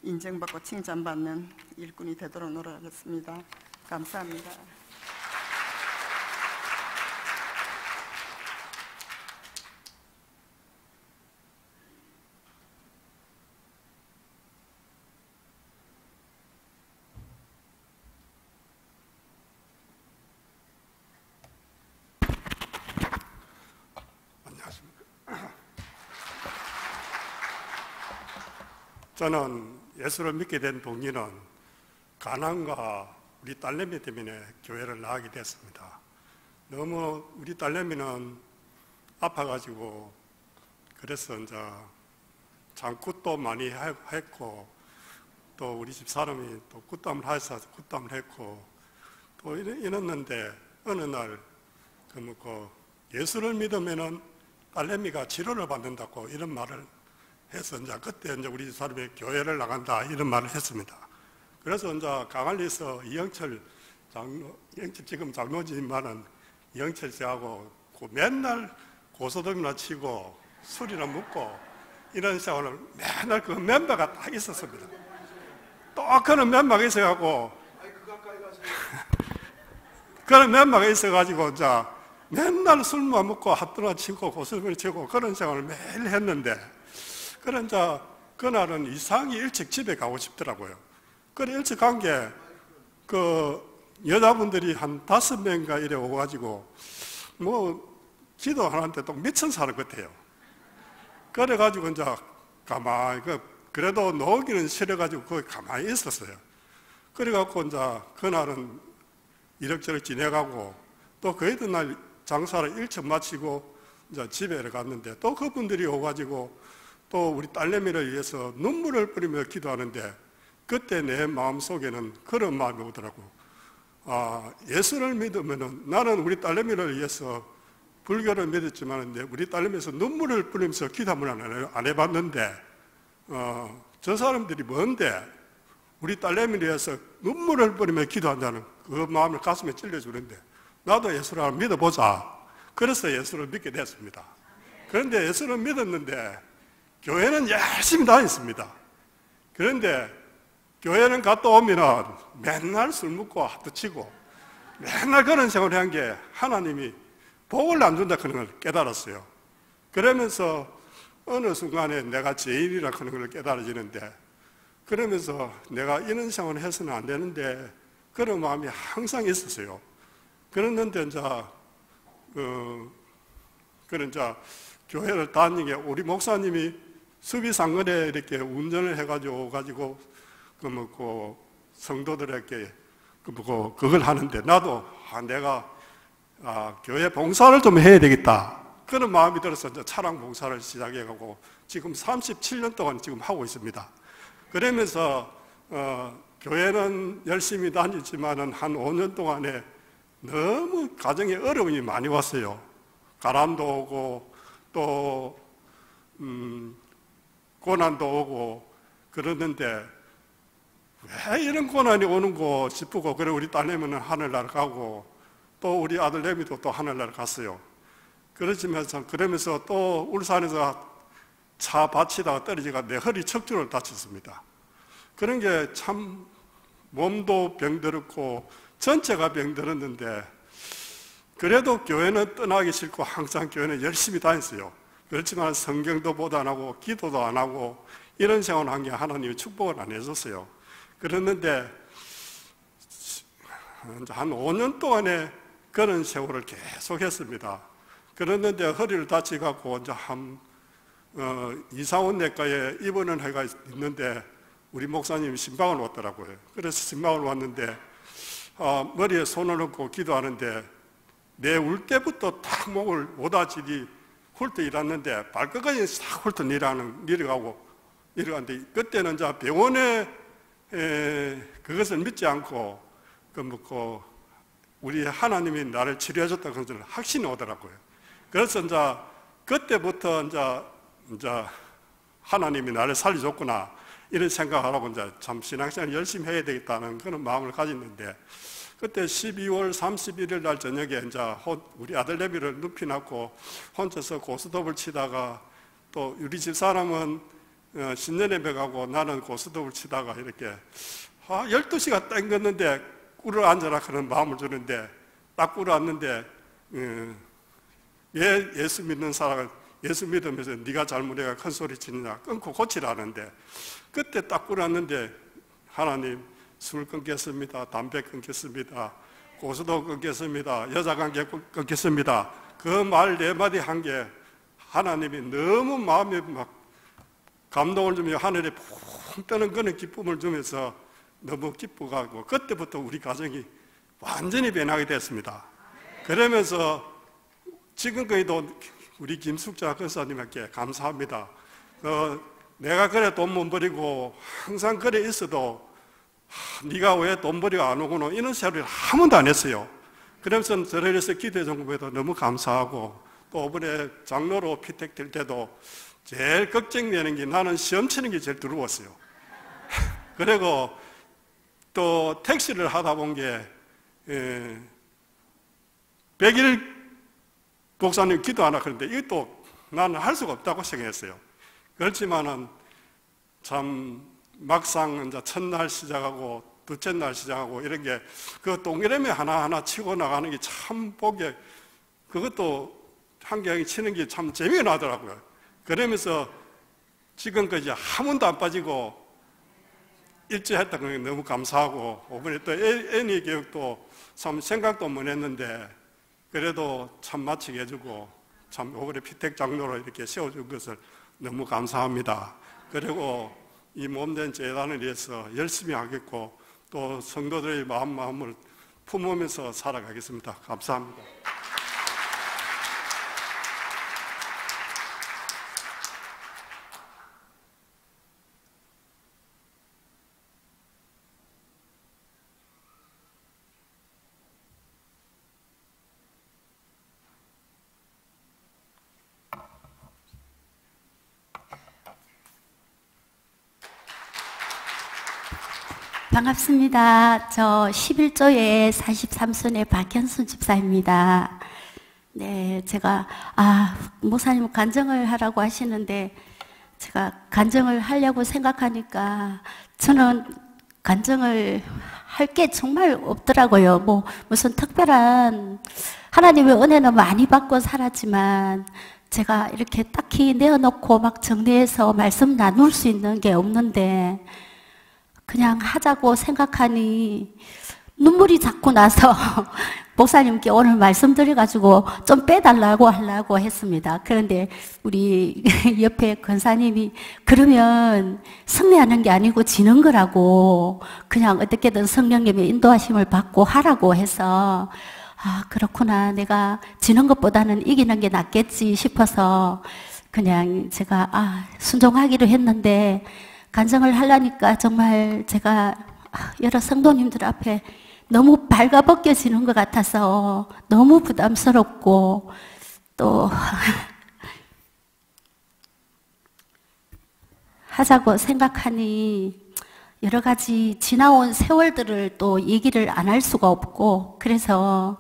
인정받고 칭찬받는 일꾼이 되도록 노력하겠습니다. 감사합니다. 저는 예수를 믿게 된 동기는 가난과 우리 딸내미 때문에 교회를 나가게 됐습니다. 너무 우리 딸내미는 아파가지고 그래서 이제 장굿도 많이 했고, 또 우리 집 사람이 또 굿담을 해서 굿담을 했고 또 이랬는데, 어느 날 예수를 믿으면은 딸내미가 치료를 받는다고 이런 말을 해서 이제 그때 이제 우리 집 사람이 교회를 나간다 이런 말을 했습니다. 그래서 이제 강안리에서 이영철 장로, 지금 장로지만은 이영철 씨하고 맨날 고소득이나 치고 술이나 먹고 이런 생활을 맨날 그 멤버가 딱 있었습니다. 또 그런 멤버가 있어가지고 그런 멤버가 있어가지고 이제 맨날 술만 먹고 핫도나 치고 고소득을 치고 그런 생활을 매일 했는데, 그런 이제 그날은 이상히 일찍 집에 가고 싶더라고요. 그래 일찍 간 게 여자분들이 한 5명인가 이래 오가지고 기도하는데 또 미친 사람 같아요. 그래가지고 이제 가만히 그래도 놓기는 싫어가지고 거기 가만히 있었어요. 그래갖고 이제 그날은 이럭저럭 지내가고, 또 그 이튿날 장사를 일찍 마치고 이제 집에 갔는데 또 그분들이 오가지고 또 우리 딸내미를 위해서 눈물을 뿌리며 기도하는데, 그때 내 마음속에는 그런 마음이 오더라고. 예수를 믿으면은, 나는 우리 딸내미를 위해서 불교를 믿었지만 우리 딸내미에서 눈물을 뿌리면서 기도를 안 해봤는데 저 사람들이 뭔데 우리 딸내미를 위해서 눈물을 뿌리며 기도한다는 그 마음을 가슴에 찔러주는데 나도 예수를 믿어보자. 그래서 예수를 믿게 됐습니다. 그런데 예수를 믿었는데 교회는 열심히 다녔습니다. 그런데 교회는 갔다 오면 맨날 술 먹고 하도 치고 맨날 그런 생활을 한 게 하나님이 복을 안 준다 그런 걸 깨달았어요. 그러면서 어느 순간에 내가 죄인이라 그런 걸 깨달아지는데 그러면서 내가 이런 생활을 해서는 안 되는데 그런 마음이 항상 있었어요. 그랬는데 이제 그런 이제 교회를 다니게 우리 목사님이 수비상근에 이렇게 운전을 해가지고 그 성도들에게 그걸 하는데 나도 내가 교회 봉사를 좀 해야 되겠다 그런 마음이 들어서 이제 차량 봉사를 시작해가고 지금 37년 동안 지금 하고 있습니다. 그러면서 교회는 열심히 다니지만은 한 5년 동안에 너무 가정에 어려움이 많이 왔어요. 가람도 오고 또 고난도 오고 그러는데 왜 이런 고난이 오는고 싶고 그래 우리 딸내미는 하늘나라 가고 또 우리 아들내미도 또 하늘나라 갔어요. 그러면서 또 울산에서 차 받치다가 떨어지가 내 허리 척추를 다쳤습니다. 그런 게 참 몸도 병들었고 전체가 병들었는데 그래도 교회는 떠나기 싫고 항상 교회는 열심히 다녔어요. 그렇지만 성경도 보도 안 하고 기도도 안 하고 이런 생활을 한 게 하나님이 축복을 안 해줬어요. 그랬는데 한 5년 동안에 그런 세월을 계속 했습니다. 그랬는데 허리를 다치갖고 이제 이상원 내과에 입원을 해가 있는데 우리 목사님이 신방을 왔더라고요. 그래서 신방을 왔는데 머리에 손을 얹고 기도하는데 내 울 때부터 딱 목을 오다지리 훑어 일었는데 발끝까지 싹 훑어 내려가는데 그때는 이제 병원에 그것을 믿지 않고 우리 하나님이 나를 치료해줬다 그런 줄 확신이 오더라고요. 그래서 이제 그때부터 이제 하나님이 나를 살려줬구나 이런 생각을 하고 이제 참 신앙생활 열심히 해야 되겠다는 그런 마음을 가졌는데 그때 12월 31일 날 저녁에 이제 우리 아들내미를 눕히 놨고 혼자서 고스톱을 치다가 또 우리 집 사람은 신년예배 가고 나는 고스톱을 치다가 이렇게 12시가 땡겼는데 꿇어 앉아라 그런 마음을 주는데 딱 꿇어 앉는데 예수 믿는 사람을 예수 믿으면서 네가 잘못해가 큰 소리 치느냐 끊고 고치라는데 그때 딱 꿇어 앉는데 하나님 술 끊겠습니다. 담배 끊겠습니다. 고스톱 끊겠습니다. 여자관계 끊겠습니다. 그 말 네 마디 한 게 하나님이 너무 마음에 막 감동을 주며 하늘에 붕 뜨는 그런 기쁨을 주면서 너무 기뻐가고 그때부터 우리 가정이 완전히 변하게 됐습니다. 그러면서 지금까지도 우리 김숙자 권사님께 감사합니다. 내가 그래 돈 못 버리고 항상 그래 있어도 네가 왜 돈 버리고 안 오구나 이런 소리를 한 번도 안 했어요. 그러면서 저를 기도해 준 것에도 너무 감사하고 또 이번에 장로로 피택될 때도 제일 걱정되는 게 나는 시험 치는 게 제일 두려웠어요. 그리고 또 택시를 하다 본 게 100일 목사님 기도하나 그런데 이것도 나는 할 수가 없다고 생각했어요. 그렇지만은 참 막상 이제 첫날 시작하고 둘째 날 시작하고 이런 게 그 동그라미 하나하나 치고 나가는 게 참 보기에 그것도 한 개씩 치는 게 참 재미가 나더라고요. 그러면서 지금까지 한 번도 안 빠지고 일찍 했다는 게 너무 감사하고 이번에 또 애니 교육도 참 생각도 못 했는데 그래도 참 마치게 해주고 참 이번에 피택 장로로 이렇게 세워준 것을 너무 감사합니다. 그리고 이 몸된 재단을 위해서 열심히 하겠고 또 성도들의 마음을 품으면서 살아가겠습니다. 감사합니다. 반갑습니다. 저 11조의 43순의 박현순 집사입니다. 네, 제가 목사님 간증을 하라고 하시는데 제가 간증을 하려고 생각하니까 저는 간증을 할 게 정말 없더라고요. 뭐 무슨 특별한 하나님의 은혜는 많이 받고 살았지만 제가 이렇게 딱히 내어놓고 막 정리해서 말씀 나눌 수 있는 게 없는데 그냥 하자고 생각하니 눈물이 자꾸 나서 목사님께 오늘 말씀드려가지고 좀 빼달라고 하려고 했습니다. 그런데 우리 옆에 권사님이 그러면 승리하는 게 아니고 지는 거라고 그냥 어떻게든 성령님의 인도하심을 받고 하라고 해서 그렇구나, 내가 지는 것보다는 이기는 게 낫겠지 싶어서 그냥 제가 순종하기로 했는데 간증을 하려니까 정말 제가 여러 성도님들 앞에 너무 발가벗겨지는 것 같아서 너무 부담스럽고 또 하자고 생각하니 여러 가지 지나온 세월들을 또 얘기를 안 할 수가 없고 그래서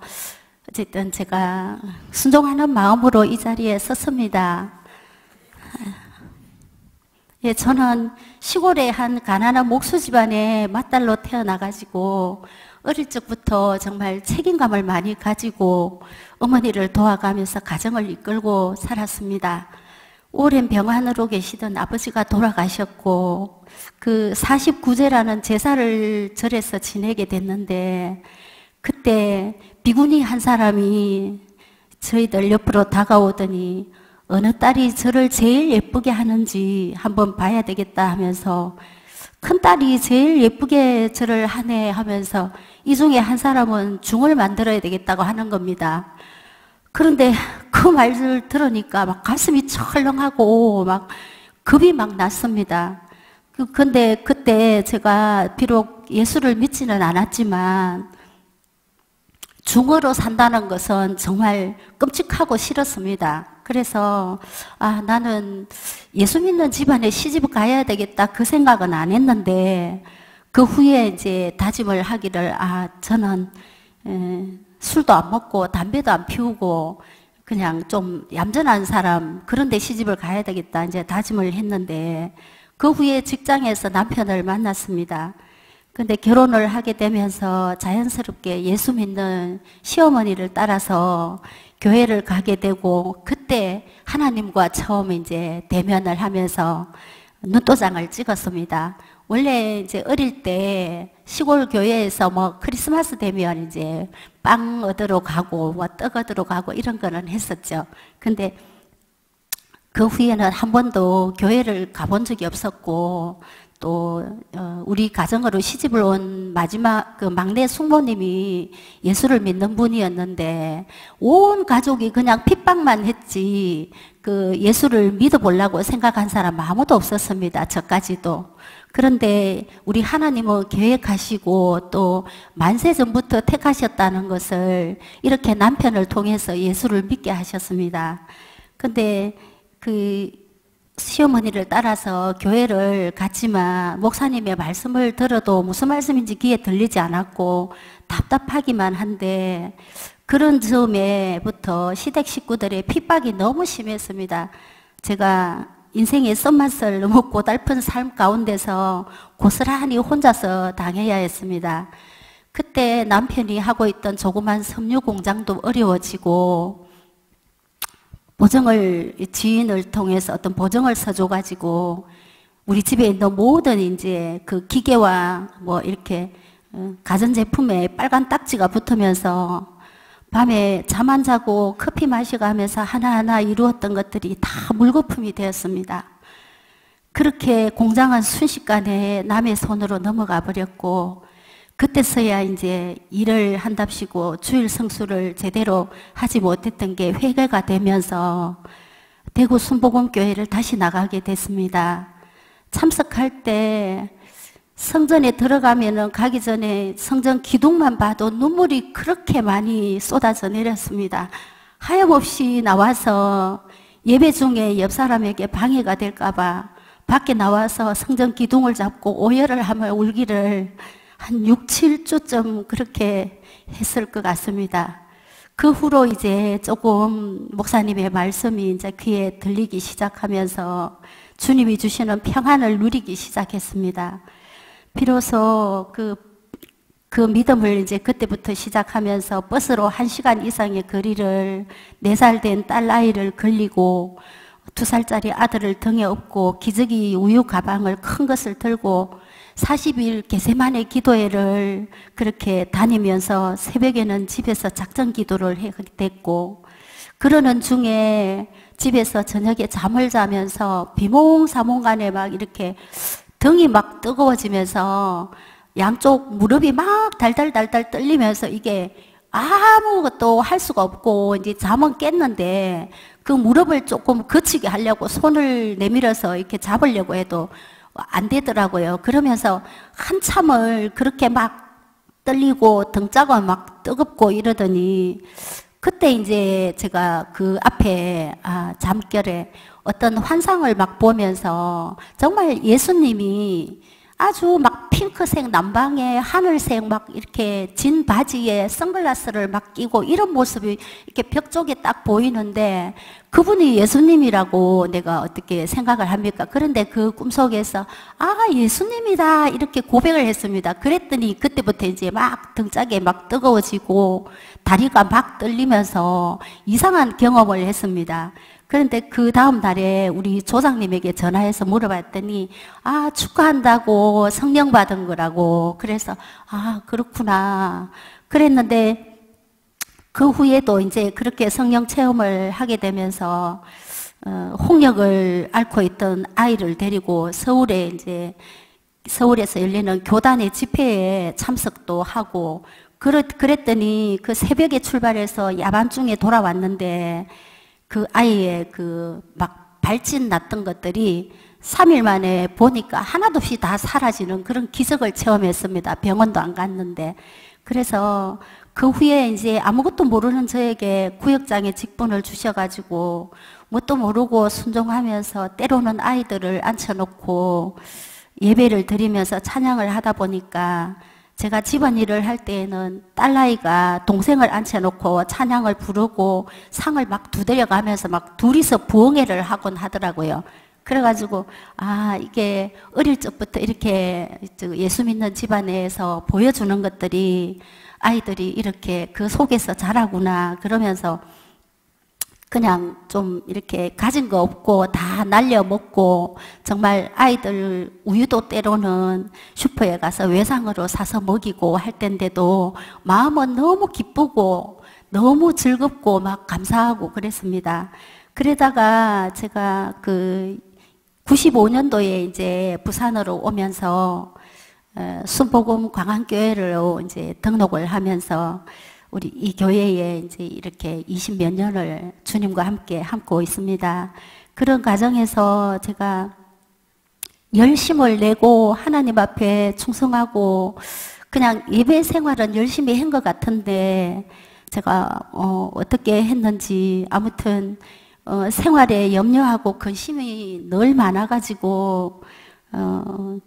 어쨌든 제가 순종하는 마음으로 이 자리에 섰습니다. 예, 저는 시골의 한 가난한 목수 집안의 맏딸로 태어나가지고 어릴 적부터 정말 책임감을 많이 가지고 어머니를 도와가면서 가정을 이끌고 살았습니다. 오랜 병환으로 계시던 아버지가 돌아가셨고 그 49제라는 제사를 절에서 지내게 됐는데 그때 비구니 한 사람이 저희들 옆으로 다가오더니 어느 딸이 저를 제일 예쁘게 하는지 한번 봐야 되겠다 하면서 큰딸이 제일 예쁘게 저를 하네 하면서 이 중에 한 사람은 중을 만들어야 되겠다고 하는 겁니다. 그런데 그 말을 들으니까 막 가슴이 철렁하고 막 겁이 막 났습니다. 근데 그때 제가 비록 예수를 믿지는 않았지만 중으로 산다는 것은 정말 끔찍하고 싫었습니다. 그래서 나는 예수 믿는 집안에 시집을 가야 되겠다 그 생각은 안 했는데 그 후에 이제 다짐을 하기를 저는 술도 안 먹고 담배도 안 피우고 그냥 좀 얌전한 사람 그런 데 시집을 가야 되겠다 이제 다짐을 했는데 그 후에 직장에서 남편을 만났습니다. 근데 결혼을 하게 되면서 자연스럽게 예수 믿는 시어머니를 따라서 교회를 가게 되고 그때 하나님과 처음 이제 대면을 하면서 눈도장을 찍었습니다. 원래 이제 어릴 때 시골 교회에서 뭐 크리스마스 되면 이제 빵 얻으러 가고 뭐 떡 얻으러 가고 이런 거는 했었죠. 근데 그 후에는 한 번도 교회를 가본 적이 없었고 또 우리 가정으로 시집을 온 마지막 그 막내 숙모님이 예수를 믿는 분이었는데 온 가족이 그냥 핍박만 했지 그 예수를 믿어보려고 생각한 사람 아무도 없었습니다. 저까지도. 그런데 우리 하나님은 계획하시고 또 만세 전부터 택하셨다는 것을 이렇게 남편을 통해서 예수를 믿게 하셨습니다. 근데 그 시어머니를 따라서 교회를 갔지만 목사님의 말씀을 들어도 무슨 말씀인지 귀에 들리지 않았고 답답하기만 한데 그런 즈음에부터 시댁 식구들의 핍박이 너무 심했습니다. 제가 인생의 썸맛을 너무 고달픈 삶 가운데서 고스란히 혼자서 당해야 했습니다. 그때 남편이 하고 있던 조그만 섬유 공장도 어려워지고 지인을 통해서 어떤 보증을 써줘가지고 우리 집에 있는 모든 이제 그 기계와 뭐 이렇게 가전제품에 빨간 딱지가 붙으면서 밤에 잠 안 자고 커피 마셔가면서 하나하나 이루었던 것들이 다 물거품이 되었습니다. 그렇게 공장은 순식간에 남의 손으로 넘어가 버렸고 그때서야 이제 일을 한답시고 주일 성수를 제대로 하지 못했던 게 회개가 되면서 대구 순복음교회를 다시 나가게 됐습니다. 참석할 때 성전에 들어가면은 가기 전에 성전 기둥만 봐도 눈물이 그렇게 많이 쏟아져 내렸습니다. 하염없이 나와서 예배 중에 옆 사람에게 방해가 될까봐 밖에 나와서 성전 기둥을 잡고 오열을 하며 울기를 한 6, 7주쯤 그렇게 했을 것 같습니다. 그 후로 이제 조금 목사님의 말씀이 이제 귀에 들리기 시작하면서 주님이 주시는 평안을 누리기 시작했습니다. 비로소 그 믿음을 이제 그때부터 시작하면서 버스로 1시간 이상의 거리를 4살 된 딸아이를 걸리고 2살짜리 아들을 등에 업고 기저귀 우유 가방을 큰 것을 들고 40일 게세마네 기도회를 그렇게 다니면서 새벽에는 집에서 작전 기도를 했고, 그러는 중에 집에서 저녁에 잠을 자면서 비몽사몽간에 막 이렇게 등이 막 뜨거워지면서 양쪽 무릎이 막 달달달달 떨리면서 이게 아무것도 할 수가 없고 이제 잠은 깼는데 그 무릎을 조금 거치게 하려고 손을 내밀어서 이렇게 잡으려고 해도 안 되더라고요. 그러면서 한참을 그렇게 막 떨리고 등짝은 막 뜨겁고 이러더니 그때 이제 제가 그 앞에 잠결에 어떤 환상을 막 보면서 정말 예수님이 아주 막 핑크색 남방에 하늘색 막 이렇게 진 바지에 선글라스를 막 끼고 이런 모습이 이렇게 벽 쪽에 딱 보이는데 그분이 예수님이라고 내가 어떻게 생각을 합니까? 그런데 그 꿈속에서 예수님이다 이렇게 고백을 했습니다. 그랬더니 그때부터 이제 막 등짝에 막 뜨거워지고 다리가 막 떨리면서 이상한 경험을 했습니다. 그런데 그 다음 날에 우리 조상님에게 전화해서 물어봤더니 축하한다고 성령 받은 거라고. 그래서 그렇구나 그랬는데 그 후에도 이제 그렇게 성령 체험을 하게 되면서 홍역을 앓고 있던 아이를 데리고 서울에서 열리는 교단의 집회에 참석도 하고 그랬더니 그 새벽에 출발해서 야밤중에 돌아왔는데 그 아이의 그 막 발진 났던 것들이 3일 만에 보니까 하나도 없이 다 사라지는 그런 기적을 체험했습니다. 병원도 안 갔는데. 그래서 그 후에 이제 아무것도 모르는 저에게 구역장의 직분을 주셔가지고 뭣도 모르고 순종하면서 때로는 아이들을 앉혀놓고 예배를 드리면서 찬양을 하다 보니까 제가 집안일을 할 때에는 딸아이가 동생을 앉혀놓고 찬양을 부르고 상을 막 두드려가면서 막 둘이서 부흥회를 하곤 하더라고요. 그래가지고 이게 어릴 적부터 이렇게 예수 믿는 집안에서 보여주는 것들이 아이들이 이렇게 그 속에서 자라구나 그러면서 그냥 좀 이렇게 가진 거 없고 다 날려 먹고 정말 아이들 우유도 때로는 슈퍼에 가서 외상으로 사서 먹이고 할 텐데도 마음은 너무 기쁘고 너무 즐겁고 막 감사하고 그랬습니다. 그러다가 제가 그 95년도에 이제 부산으로 오면서 순복음 광안교회로 이제 등록을 하면서 우리 이 교회에 이제 이렇게 20몇 년을 주님과 함께 함고 있습니다. 그런 과정에서 제가 열심을 내고 하나님 앞에 충성하고 그냥 예배 생활은 열심히 한 것 같은데 제가 어떻게 했는지 아무튼 생활에 염려하고 근심이 늘 많아가지고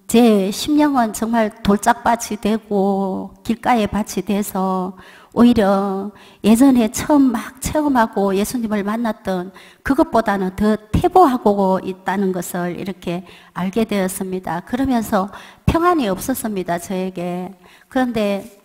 제 심령은 정말 돌짝밭이 되고 길가에 밭이 돼서 오히려 예전에 처음 막 체험하고 예수님을 만났던 그것보다는 더 퇴보하고 있다는 것을 이렇게 알게 되었습니다. 그러면서 평안이 없었습니다, 저에게. 그런데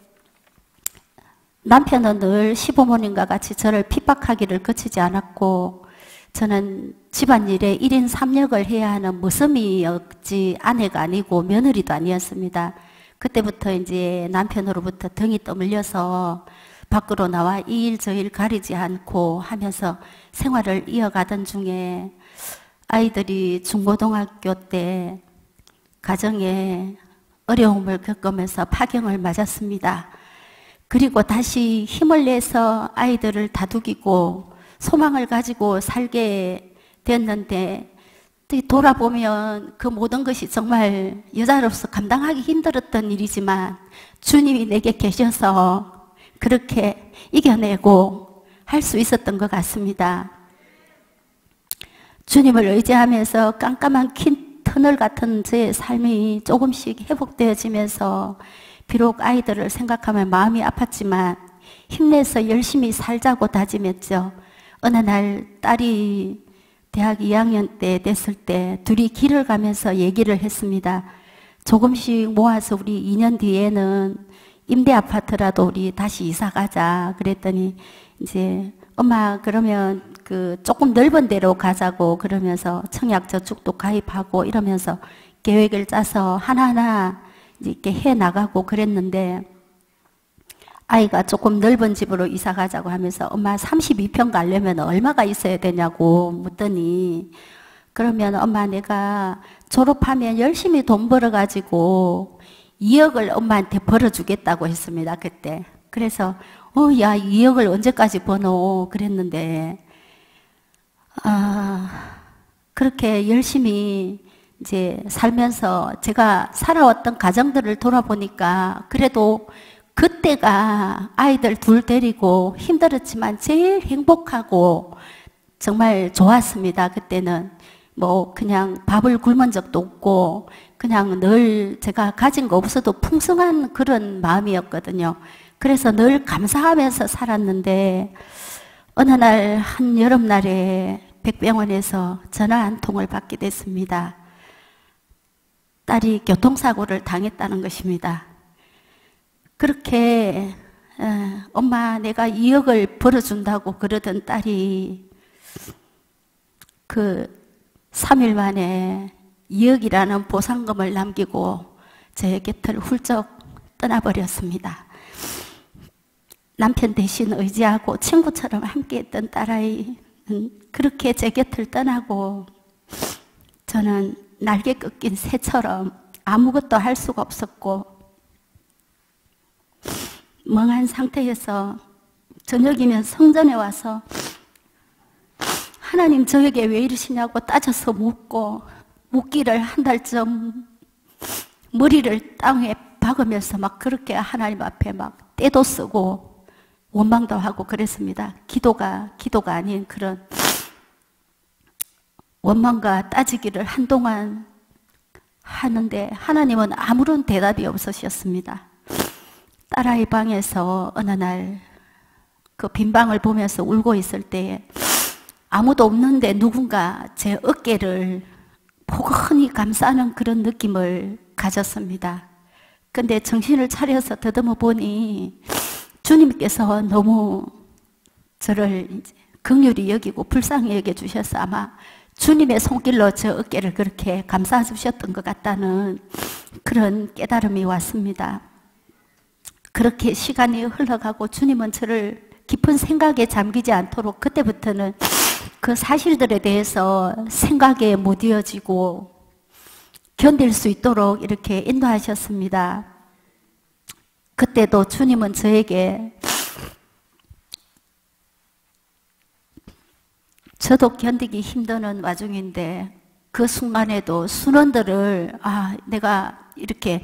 남편은 늘 시부모님과 같이 저를 핍박하기를 그치지 않았고 저는 집안일에 1인 3역을 해야 하는 무섬이었지 아내가 아니고 며느리도 아니었습니다. 그때부터 이제 남편으로부터 등이 떠밀려서 밖으로 나와 이 일 저 일 가리지 않고 하면서 생활을 이어가던 중에 아이들이 중고등학교 때 가정에 어려움을 겪으면서 파경을 맞았습니다. 그리고 다시 힘을 내서 아이들을 다독이고 소망을 가지고 살게 됐는데 돌아보면 그 모든 것이 정말 여자로서 감당하기 힘들었던 일이지만 주님이 내게 계셔서 그렇게 이겨내고 할 수 있었던 것 같습니다. 주님을 의지하면서 깜깜한 긴 터널 같은 제 삶이 조금씩 회복되어지면서 비록 아이들을 생각하면 마음이 아팠지만 힘내서 열심히 살자고 다짐했죠. 어느 날 딸이 대학 2학년 때 됐을 때 둘이 길을 가면서 얘기를 했습니다. 조금씩 모아서 우리 2년 뒤에는 임대 아파트라도 우리 다시 이사 가자. 그랬더니 이제 엄마 그러면 그 조금 넓은 데로 가자고 그러면서 청약저축도 가입하고 이러면서 계획을 짜서 하나하나 이렇게 해 나가고 그랬는데 아이가 조금 넓은 집으로 이사 가자고 하면서 엄마 32평 가려면 얼마가 있어야 되냐고 묻더니 그러면 엄마 내가 졸업하면 열심히 돈 벌어가지고 2억을 엄마한테 벌어주겠다고 했습니다. 그때. 그래서 야 2억을 언제까지 버노 그랬는데 그렇게 열심히 이제 살면서 제가 살아왔던 가정들을 돌아보니까 그래도 그때가 아이들 둘 데리고 힘들었지만 제일 행복하고 정말 좋았습니다. 그때는 뭐 그냥 밥을 굶은 적도 없고 그냥 늘 제가 가진 거 없어도 풍성한 그런 마음이었거든요. 그래서 늘 감사하면서 살았는데 어느 날 한 여름날에 백병원에서 전화 한 통을 받게 됐습니다. 딸이 교통사고를 당했다는 것입니다. 그렇게 엄마 내가 2억을 벌어준다고 그러던 딸이 그 3일 만에 2억이라는 보상금을 남기고 제 곁을 훌쩍 떠나버렸습니다. 남편 대신 의지하고 친구처럼 함께했던 딸아이는 그렇게 제 곁을 떠나고 저는 날개 꺾인 새처럼 아무것도 할 수가 없었고 멍한 상태에서 저녁이면 성전에 와서 하나님 저에게 왜 이러시냐고 따져서 묻기를 한 달쯤 머리를 땅에 박으면서 막 그렇게 하나님 앞에 막 떼도 쓰고 원망도 하고 그랬습니다. 기도가 아닌 그런 원망과 따지기를 한동안 하는데 하나님은 아무런 대답이 없으셨습니다. 딸아이 방에서 어느 날 그 빈 방을 보면서 울고 있을 때에 아무도 없는데 누군가 제 어깨를 포근히 감싸는 그런 느낌을 가졌습니다. 근데 정신을 차려서 더듬어 보니 주님께서 너무 저를 이제 긍휼히 여기고 불쌍히 여겨주셔서 아마 주님의 손길로 저 어깨를 그렇게 감싸주셨던 것 같다는 그런 깨달음이 왔습니다. 그렇게 시간이 흘러가고 주님은 저를 깊은 생각에 잠기지 않도록 그때부터는 그 사실들에 대해서 생각에 못 이어지고 견딜 수 있도록 이렇게 인도하셨습니다. 그때도 주님은 저에게 저도 견디기 힘드는 와중인데 그 순간에도 순원들을 내가 이렇게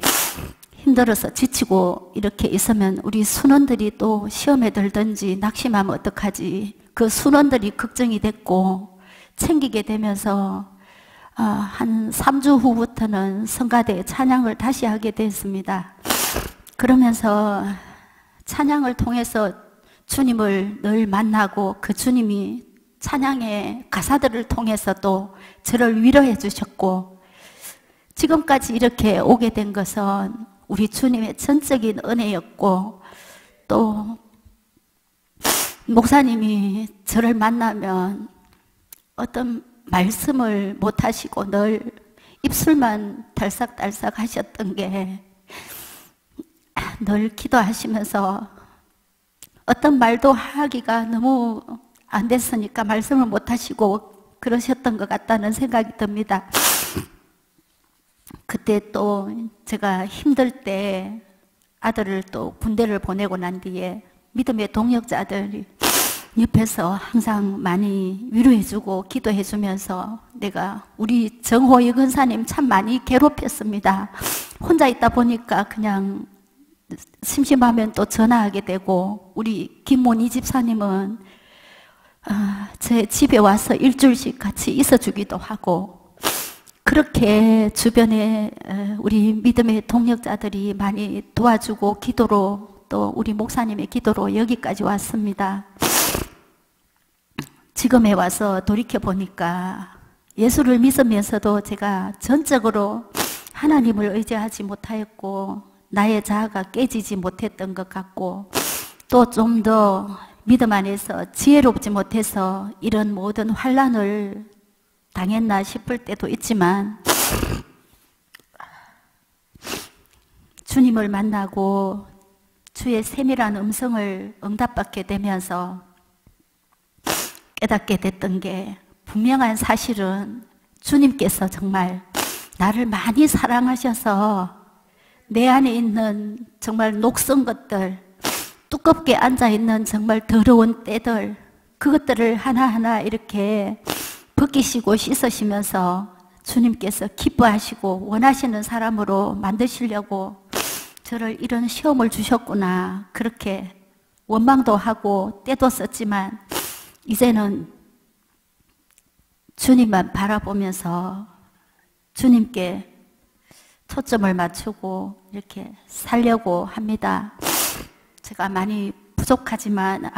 힘들어서 지치고 이렇게 있으면 우리 순원들이 또 시험에 들든지 낙심하면 어떡하지. 그 순원들이 걱정이 됐고 챙기게 되면서 한 3주 후부터는 성가대에 찬양을 다시 하게 됐습니다. 그러면서 찬양을 통해서 주님을 늘 만나고 그 주님이 찬양의 가사들을 통해서 또 저를 위로해 주셨고 지금까지 이렇게 오게 된 것은 우리 주님의 전적인 은혜였고 또 목사님이 저를 만나면 어떤 말씀을 못 하시고 늘 입술만 달싹달싹 하셨던 게 늘 기도하시면서 어떤 말도 하기가 너무 안 됐으니까 말씀을 못 하시고 그러셨던 것 같다는 생각이 듭니다. 그때 또 제가 힘들 때 아들을 또 군대를 보내고 난 뒤에 믿음의 동역자들이 옆에서 항상 많이 위로해주고 기도해주면서 내가 우리 정호희 근사님 참 많이 괴롭혔습니다. 혼자 있다 보니까 그냥 심심하면 또 전화하게 되고 우리 김모니 집사님은 제 집에 와서 일주일씩 같이 있어주기도 하고 그렇게 주변에 우리 믿음의 동력자들이 많이 도와주고 기도로 또 우리 목사님의 기도로 여기까지 왔습니다. 지금에 와서 돌이켜 보니까 예수를 믿으면서도 제가 전적으로 하나님을 의지하지 못하였고 나의 자아가 깨지지 못했던 것 같고 또 좀 더 믿음 안에서 지혜롭지 못해서 이런 모든 환난을 당했나 싶을 때도 있지만 주님을 만나고 주의 세밀한 음성을 응답받게 되면서 깨닫게 됐던 게 분명한 사실은 주님께서 정말 나를 많이 사랑하셔서 내 안에 있는 정말 녹슨 것들, 두껍게 앉아있는 정말 더러운 때들, 그것들을 하나하나 이렇게 벗기시고 씻으시면서 주님께서 기뻐하시고 원하시는 사람으로 만드시려고 저를 이런 시험을 주셨구나, 그렇게 원망도 하고 때도 썼지만 이제는 주님만 바라보면서 주님께 초점을 맞추고 이렇게 살려고 합니다. 제가 많이 부족하지만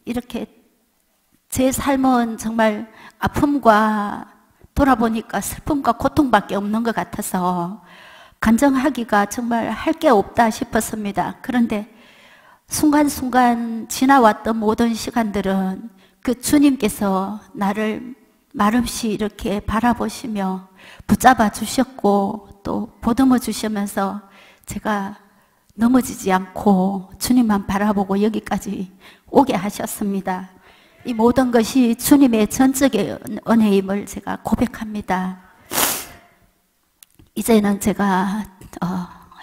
이렇게 제 삶은 정말 아픔과 돌아보니까 슬픔과 고통밖에 없는 것 같아서 간증하기가 정말 할 게 없다 싶었습니다. 그런데 순간순간 지나왔던 모든 시간들은 그 주님께서 나를 말없이 이렇게 바라보시며 붙잡아 주셨고 또 보듬어 주시면서 제가 넘어지지 않고 주님만 바라보고 여기까지 오게 하셨습니다. 이 모든 것이 주님의 전적인 은혜임을 제가 고백합니다. 이제는 제가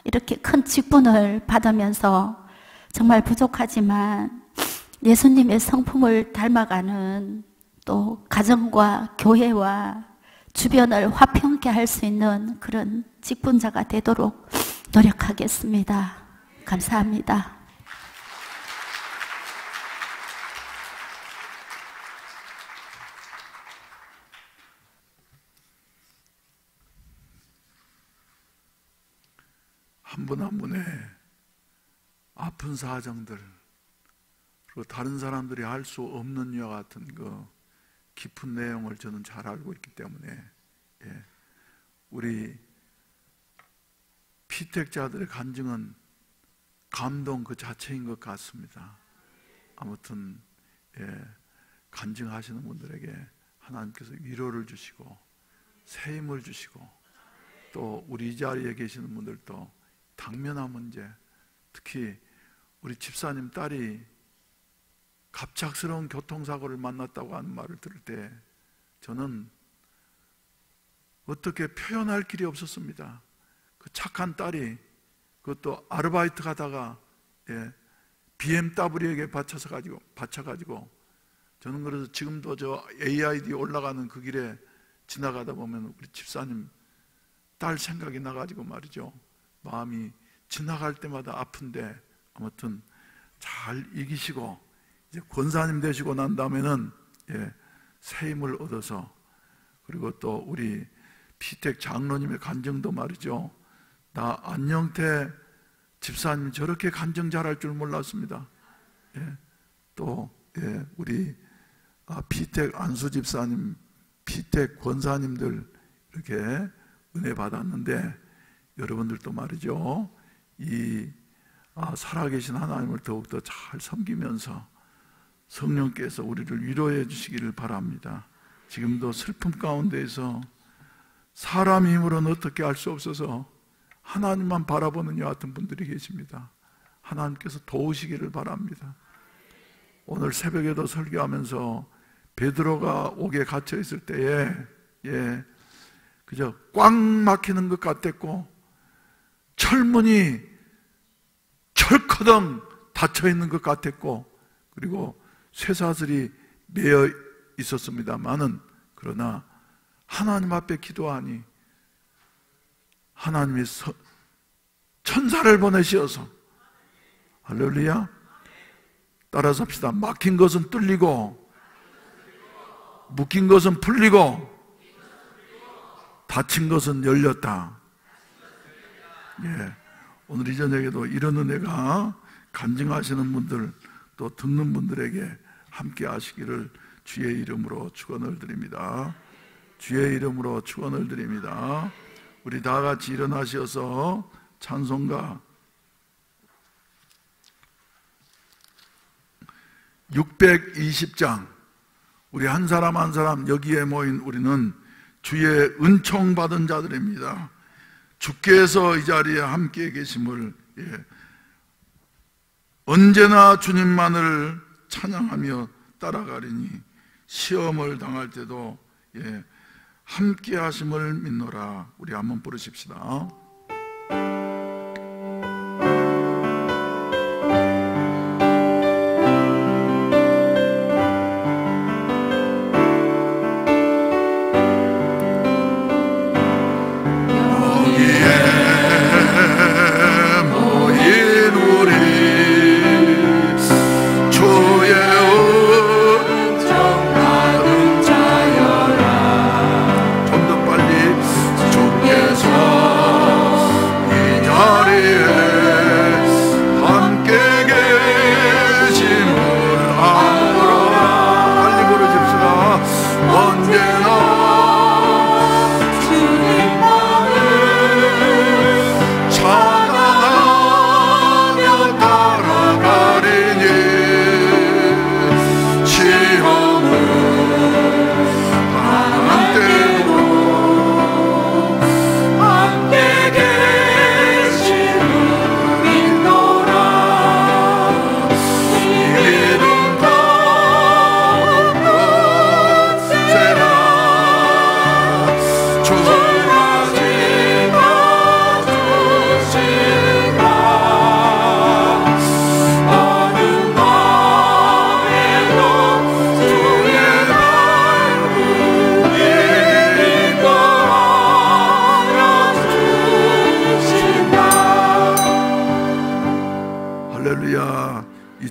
이렇게 큰 직분을 받으면서 정말 부족하지만 예수님의 성품을 닮아가는 또 가정과 교회와 주변을 화평케 할 수 있는 그런 직분자가 되도록 노력하겠습니다. 감사합니다. 한 분 한 분의 아픈 사정들, 그리고 다른 사람들이 알 수 없는 이와 같은 그 깊은 내용을 저는 잘 알고 있기 때문에 우리 피택자들의 간증은 감동 그 자체인 것 같습니다. 아무튼 간증하시는 분들에게 하나님께서 위로를 주시고 새 힘을 주시고 또 우리 이 자리에 계시는 분들도 당면한 문제, 특히 우리 집사님 딸이 갑작스러운 교통사고를 만났다고 하는 말을 들을 때 저는 어떻게 표현할 길이 없었습니다. 그 착한 딸이 그것도 아르바이트 가다가 BMW에게 받쳐가지고 저는 그래서 지금도 저 AID 올라가는 그 길에 지나가다 보면 우리 집사님 딸 생각이 나가지고 말이죠. 마음이 지나갈 때마다 아픈데 아무튼 잘 이기시고 이제 권사님 되시고 난 다음에는 새 힘을 얻어서, 그리고 또 우리 피택 장로님의 간증도 말이죠. 나 안영태 집사님 저렇게 간증 잘할 줄 몰랐습니다. 또 우리 피택 안수 집사님, 피택 권사님들 이렇게 은혜 받았는데 여러분들도 말이죠. 이 살아계신 하나님을 더욱더 잘 섬기면서 성령께서 우리를 위로해 주시기를 바랍니다. 지금도 슬픔 가운데에서 사람 힘으로는 어떻게 알 수 없어서 하나님만 바라보는 여 같은 분들이 계십니다. 하나님께서 도우시기를 바랍니다. 오늘 새벽에도 설교하면서 베드로가 옥에 갇혀 있을 때에 그저 꽉 막히는 것 같았고 철문이 철커덩 닫혀 있는 것 같았고 그리고 쇠사슬이 매여 있었습니다만은 그러나 하나님 앞에 기도하니 하나님이 천사를 보내시어서 할렐루야, 따라서 합시다. 막힌 것은 뚫리고 묶인 것은 풀리고 닫힌 것은 열렸다. 예, 오늘 이 저녁에도 이런 은혜가 간증하시는 분들 또 듣는 분들에게 함께 하시기를 주의 이름으로 축원을 드립니다. 주의 이름으로 축원을 드립니다. 우리 다 같이 일어나셔서 찬송가 620장, 우리 한 사람 한 사람 여기에 모인 우리는 주의 은총 받은 자들입니다. 주께서 이 자리에 함께 계심을 언제나 주님만을 찬양하며 따라가리니 시험을 당할 때도 함께 하심을 믿노라. 우리 한번 부르십시다.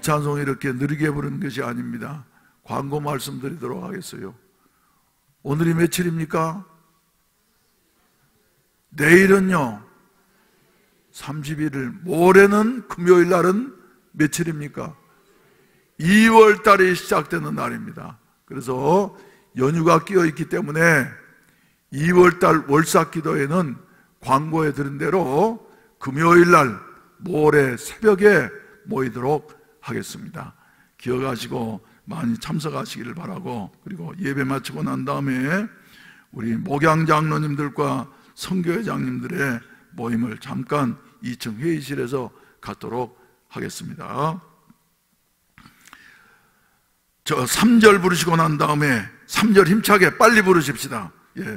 찬송 이렇게 느리게 부르는 것이 아닙니다. 광고 말씀드리도록 하겠어요. 오늘이 며칠입니까? 내일은요 31일, 모레는 금요일 날은 며칠입니까? 2월 달이 시작되는 날입니다. 그래서 연휴가 끼어 있기 때문에 2월 달 월삭 기도에는 광고에 들은 대로 금요일 날 모레 새벽에 모이도록 하겠습니다. 기억하시고 많이 참석하시기를 바라고, 그리고 예배 마치고 난 다음에 우리 목양 장로님들과 선교회장님들의 모임을 잠깐 2층 회의실에서 갖도록 하겠습니다. 저 3절 부르시고 난 다음에 3절 힘차게 빨리 부르십시다.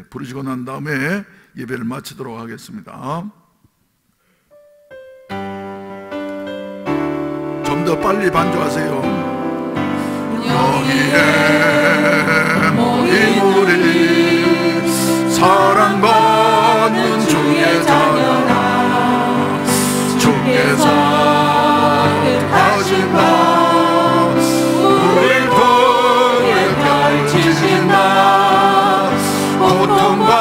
부르시고 난 다음에 예배를 마치도록 하겠습니다. 좀 더 빨리 반주하세요. 여기에 모인 우리 사랑받는 주의 자녀라. 주께서 하신 바 우릴 통해 펼치신 바 고통과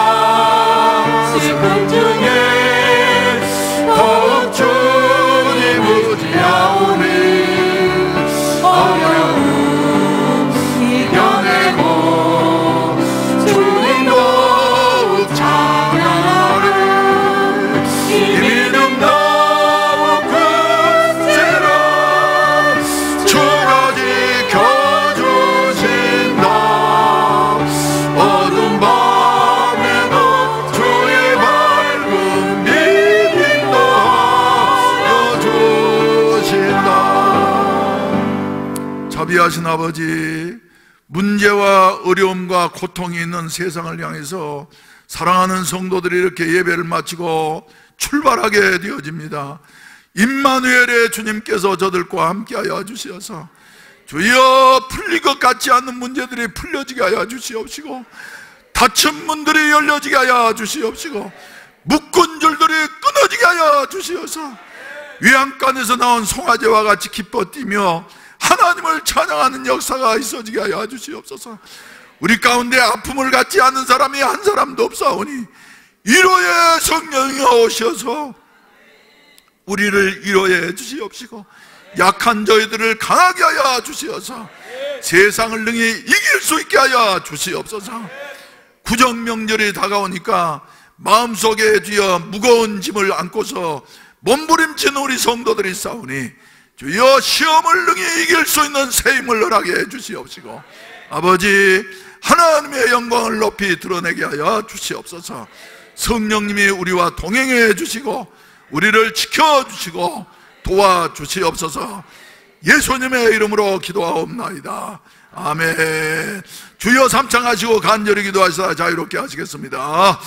슬픔 중에 더욱 주님 의지하오니 어려움 이겨내고 주님 더욱 찬양하리. 이 믿음 더욱 굳세라. 주가 지켜주신다. 어두운 밤에도 주의 밝은 빛 인도하여 주신다. 자비하신 아버지, 문제와 어려움과 고통이 있는 세상을 향해서 사랑하는 성도들이 이렇게 예배를 마치고 출발하게 되어집니다. 임마누엘의 주님께서 저들과 함께하여 주시어서 주여 풀릴 것 같지 않는 문제들이 풀려지게 하여 주시옵시고, 닫힌 문들이 열려지게 하여 주시옵시고, 묶은 줄들이 끊어지게 하여 주시어서 위안간에서 나온 송아지와 같이 기뻐 뛰며 하나님을 찬양하는 역사가 있어지게 하여 주시옵소서. 우리 가운데 아픔을 갖지 않은 사람이 한 사람도 없사오니 위로의 성령이 오셔서 우리를 위로해 주시옵시고 약한 저희들을 강하게 하여 주시어서 세상을 능히 이길 수 있게 하여 주시옵소서. 구정명절이 다가오니까 마음속에 주여 무거운 짐을 안고서 몸부림치는 우리 성도들이 싸우니 주여 시험을 능히 이길 수 있는 새 힘을 허락해 주시옵시고 아버지 하나님의 영광을 높이 드러내게 하여 주시옵소서. 성령님이 우리와 동행해 주시고 우리를 지켜주시고 도와주시옵소서. 예수님의 이름으로 기도하옵나이다. 아멘. 주여 삼창하시고 간절히 기도하시다 자유롭게 하시겠습니다.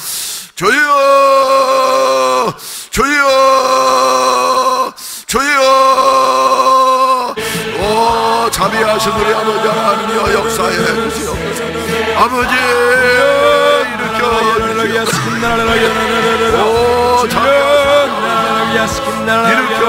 주여 주여 주여. 오 자비하신 우리 아버지 하나님이여 역사해 주시옵소서. 아버지 일으켜 주시옵소서. 오 자비하신 일으켜